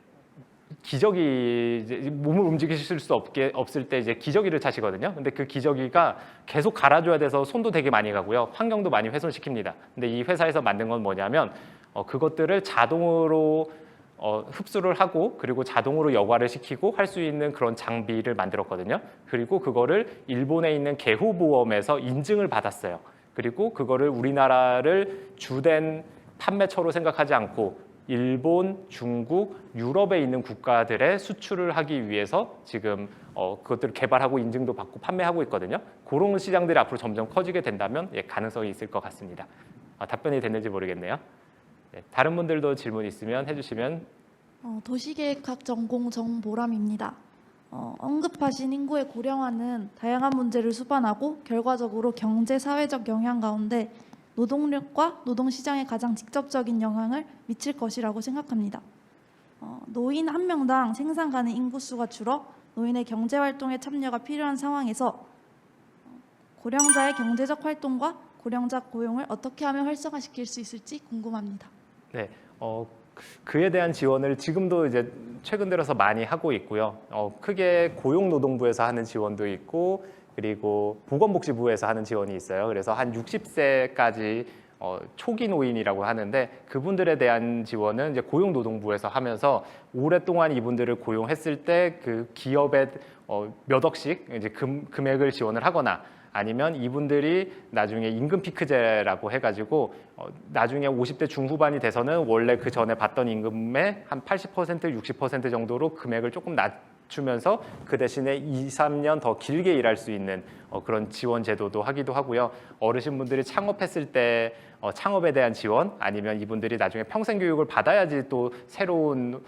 Speaker 1: 기저귀, 이제 몸을 움직이실 수 없을 때 이제 기저귀를 차시거든요. 근데 그 기저귀가 계속 갈아줘야 돼서 손도 되게 많이 가고요, 환경도 많이 훼손시킵니다. 근데 이 회사에서 만든 건 뭐냐면 그것들을 자동으로 흡수를 하고 그리고 자동으로 여과를 시키고 할 수 있는 그런 장비를 만들었거든요. 그리고 그거를 일본에 있는 개호보험에서 인증을 받았어요. 그리고 그거를 우리나라를 주된 판매처로 생각하지 않고 일본, 중국, 유럽에 있는 국가들에 수출을 하기 위해서 지금 그것들을 개발하고 인증도 받고 판매하고 있거든요. 그런 시장들이 앞으로 점점 커지게 된다면 가능성이 있을 것 같습니다. 답변이 됐는지 모르겠네요. 다른 분들도 질문 있으면 해주시면.
Speaker 6: 도시계획학 전공 정보람입니다. 언급하신 인구의 고령화는 다양한 문제를 수반하고 결과적으로 경제, 사회적 영향 가운데 노동력과 노동시장에 가장 직접적인 영향을 미칠 것이라고 생각합니다. 노인 한 명당 생산 가능 인구수가 줄어 노인의 경제활동에 참여가 필요한 상황에서 고령자의 경제적 활동과 고령자 고용을 어떻게 하면 활성화시킬 수 있을지 궁금합니다.
Speaker 1: 네, 그에 대한 지원을 지금도 이제 최근 들어서 많이 하고 있고요. 크게 고용노동부에서 하는 지원도 있고 그리고 보건복지부에서 하는 지원이 있어요. 그래서 한 60세까지 초기 노인이라고 하는데 그분들에 대한 지원은 이제 고용노동부에서 하면서 오랫동안 이분들을 고용했을 때 그 기업에 몇 억씩 이제 금액을 지원을 하거나 아니면 이분들이 나중에 임금 피크제라고 해가지고 나중에 50대 중후반이 돼서는 원래 그 전에 받던 임금의 한 80%, 60% 정도로 금액을 조금 낮추면서 그 대신에 2, 3년 더 길게 일할 수 있는 그런 지원 제도도 하기도 하고요. 어르신분들이 창업했을 때 창업에 대한 지원 아니면 이분들이 나중에 평생 교육을 받아야지 또 새로운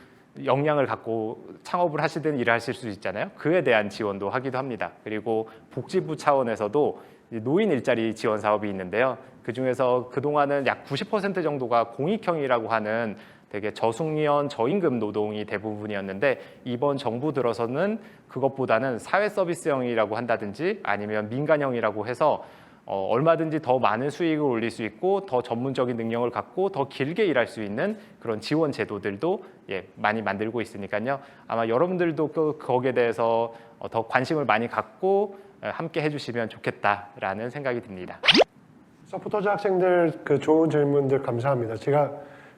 Speaker 1: 역량을 갖고 창업을 하시든 일을 하실 수 있잖아요. 그에 대한 지원도 하기도 합니다. 그리고 복지부 차원에서도 노인 일자리 지원 사업이 있는데요. 그중에서 그동안은 약 90% 정도가 공익형이라고 하는 되게 저숙련, 저임금 노동이 대부분이었는데 이번 정부 들어서는 그것보다는 사회 서비스형이라고 한다든지 아니면 민간형이라고 해서 얼마든지 더 많은 수익을 올릴 수 있고 더 전문적인 능력을 갖고 더 길게 일할 수 있는 그런 지원 제도들도 많이 만들고 있으니까요. 아마 여러분들도 거기에 대해서 더 관심을 많이 갖고 함께 해주시면 좋겠다라는 생각이 듭니다.
Speaker 2: 서포터즈 학생들 그 좋은 질문들 감사합니다. 제가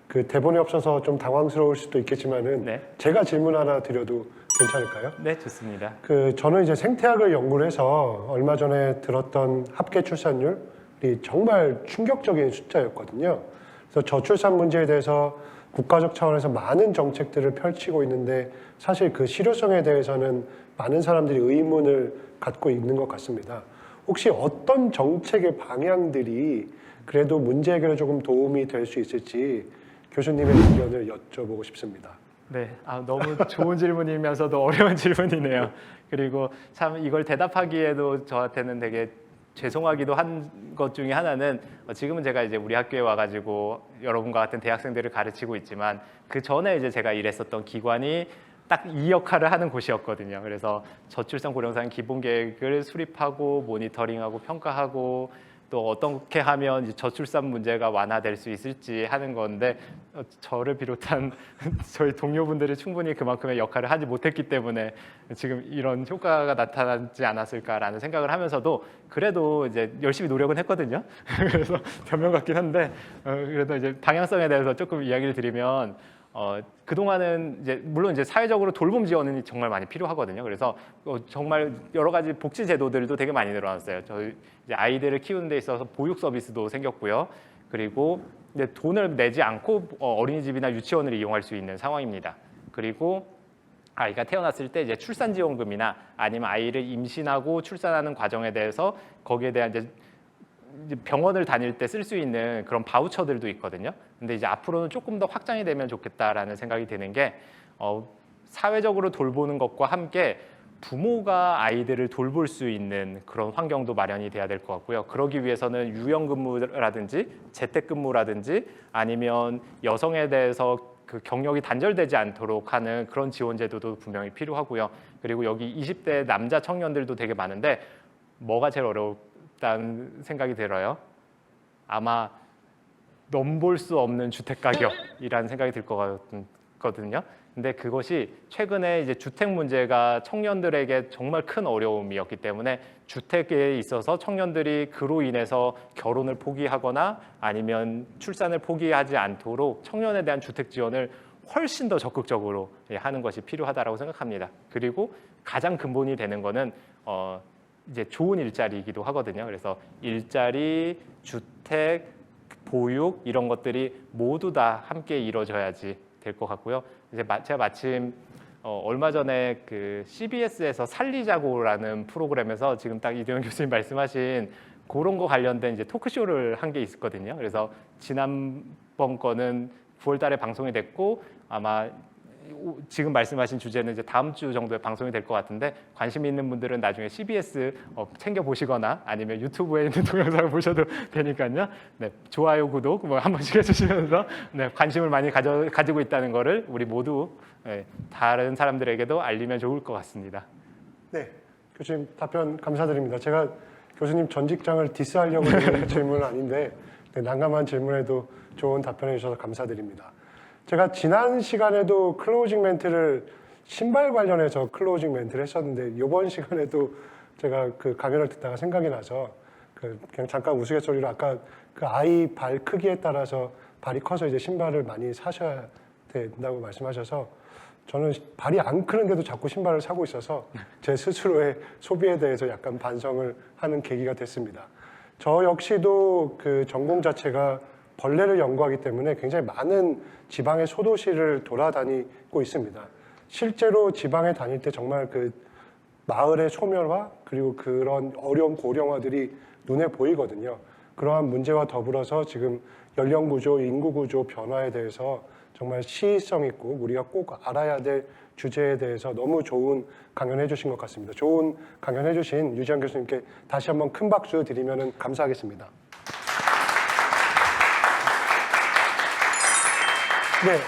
Speaker 2: 그 대본이 없어서 좀 당황스러울 수도 있겠지만은
Speaker 1: 네.
Speaker 2: 제가 질문 하나 드려도 괜찮을까요?
Speaker 1: 네, 좋습니다.
Speaker 2: 저는 이제 생태학을 연구를 해서 얼마 전에 들었던 합계 출산율이 정말 충격적인 숫자였거든요. 그래서 저출산 문제에 대해서 국가적 차원에서 많은 정책들을 펼치고 있는데 사실 그 실효성에 대해서는 많은 사람들이 의문을 갖고 있는 것 같습니다. 혹시 어떤 정책의 방향들이 그래도 문제 해결에 조금 도움이 될 수 있을지 교수님의 의견을 여쭤보고 싶습니다.
Speaker 1: 네, 너무 좋은 질문이면서도 어려운 질문이네요. 그리고 참 이걸 대답하기에도 저한테는 되게 죄송하기도 한 것 중에 하나는 지금은 제가 이제 우리 학교에 와가지고 여러분과 같은 대학생들을 가르치고 있지만 그 전에 이제 제가 일했었던 기관이 딱 이 역할을 하는 곳이었거든요. 그래서 저출산 고령사회 기본 계획을 수립하고 모니터링하고 평가하고 또 어떻게 하면 이제 저출산 문제가 완화될 수 있을지 하는 건데 저를 비롯한 저희 동료분들이 충분히 그만큼의 역할을 하지 못했기 때문에 지금 이런 효과가 나타나지 않았을까라는 생각을 하면서도 그래도 이제 열심히 노력은 했거든요. 그래서 변명 같긴 한데 그래도 이제 방향성에 대해서 조금 이야기를 드리면 그동안은 이제 물론 이제 사회적으로 돌봄 지원은 정말 많이 필요하거든요. 그래서 정말 여러 가지 복지 제도들도 되게 많이 늘어났어요. 저희 이제 아이들을 키우는 데 있어서 보육 서비스도 생겼고요. 그리고 이제 돈을 내지 않고 어린이집이나 유치원을 이용할 수 있는 상황입니다. 그리고 아이가 태어났을 때 이제 출산지원금이나 아니면 아이를 임신하고 출산하는 과정에 대해서 거기에 대한 이제 병원을 다닐 때 쓸 수 있는 그런 바우처들도 있거든요. 근데 이제 앞으로는 조금 더 확장이 되면 좋겠다라는 생각이 드는 게 사회적으로 돌보는 것과 함께 부모가 아이들을 돌볼 수 있는 그런 환경도 마련이 돼야 될 것 같고요. 그러기 위해서는 유연근무라든지 재택근무라든지 아니면 여성에 대해서 그 경력이 단절되지 않도록 하는 그런 지원 제도도 분명히 필요하고요. 그리고 여기 20대 남자 청년들도 되게 많은데 뭐가 제일 어렵다는 생각이 들어요. 아마 넘볼 수 없는 주택 가격이라는 생각이 들 것 같거든요. 근데 그것이 최근에 이제 주택 문제가 청년들에게 정말 큰 어려움이었기 때문에 주택에 있어서 청년들이 그로 인해서 결혼을 포기하거나 아니면 출산을 포기하지 않도록 청년에 대한 주택 지원을 훨씬 더 적극적으로 하는 것이 필요하다고 생각합니다. 그리고 가장 근본이 되는 거는 이제 좋은 일자리이기도 하거든요. 그래서 일자리, 주택, 보육 이런 것들이 모두 다 함께 이루어져야지 될 것 같고요. 이제 제가 마침 얼마 전에 그 CBS에서 살리자고라는 프로그램에서 지금 딱 이도영 교수님 말씀하신 그런 거 관련된 이제 토크쇼를 한 게 있었거든요. 그래서 지난번 거는 9월달에 방송이 됐고 아마 지금 말씀하신 주제는 이제 다음 주 정도에 방송이 될 것 같은데 관심 있는 분들은 나중에 CBS 챙겨 보시거나 아니면 유튜브에 있는 동영상을 보셔도 되니까요. 네, 좋아요, 구독 뭐 한 번씩 해주시면서 네, 관심을 많이 가지고 있다는 거를 우리 모두 다른 사람들에게도 알리면 좋을 것 같습니다.
Speaker 2: 네, 교수님 답변 감사드립니다. 제가 교수님 전 직장을 디스하려고 드리는 질문은 아닌데 난감한 질문에도 좋은 답변해 주셔서 감사드립니다. 제가 지난 시간에도 클로징 멘트를 신발 관련해서 클로징 멘트를 했었는데 이번 시간에도 제가 그 강연을 듣다가 생각이 나서 그냥 잠깐 우스갯소리로 아까 그 아이 발 크기에 따라서 발이 커서 이제 신발을 많이 사셔야 된다고 말씀하셔서 저는 발이 안 크는데도 자꾸 신발을 사고 있어서 제 스스로의 소비에 대해서 약간 반성을 하는 계기가 됐습니다. 저 역시도 그 전공 자체가 벌레를 연구하기 때문에 굉장히 많은 지방의 소도시를 돌아다니고 있습니다. 실제로 지방에 다닐 때 정말 그 마을의 소멸화 그리고 그런 어려운 고령화들이 눈에 보이거든요. 그러한 문제와 더불어서 지금 연령 구조, 인구 구조 변화에 대해서 정말 시의성 있고 우리가 꼭 알아야 될 주제에 대해서 너무 좋은 강연해 주신 것 같습니다. 좋은 강연해 주신 유지한 교수님께 다시 한번 큰 박수 드리면 감사하겠습니다. 네,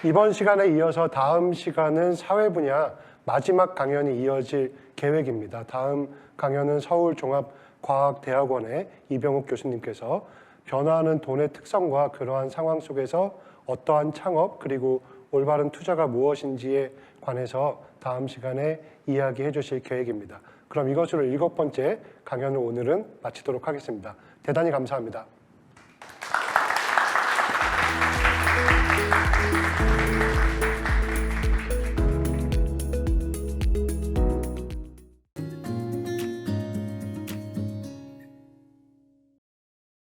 Speaker 2: 이번 시간에 이어서 다음 시간은 사회 분야 마지막 강연이 이어질 계획입니다. 다음 강연은 서울종합과학대학원의 이병욱 교수님께서 변화하는 돈의 특성과 그러한 상황 속에서 어떠한 창업 그리고 올바른 투자가 무엇인지에 관해서 다음 시간에 이야기해 주실 계획입니다. 그럼 이것으로 7번째 강연을 오늘은 마치도록 하겠습니다. 대단히 감사합니다.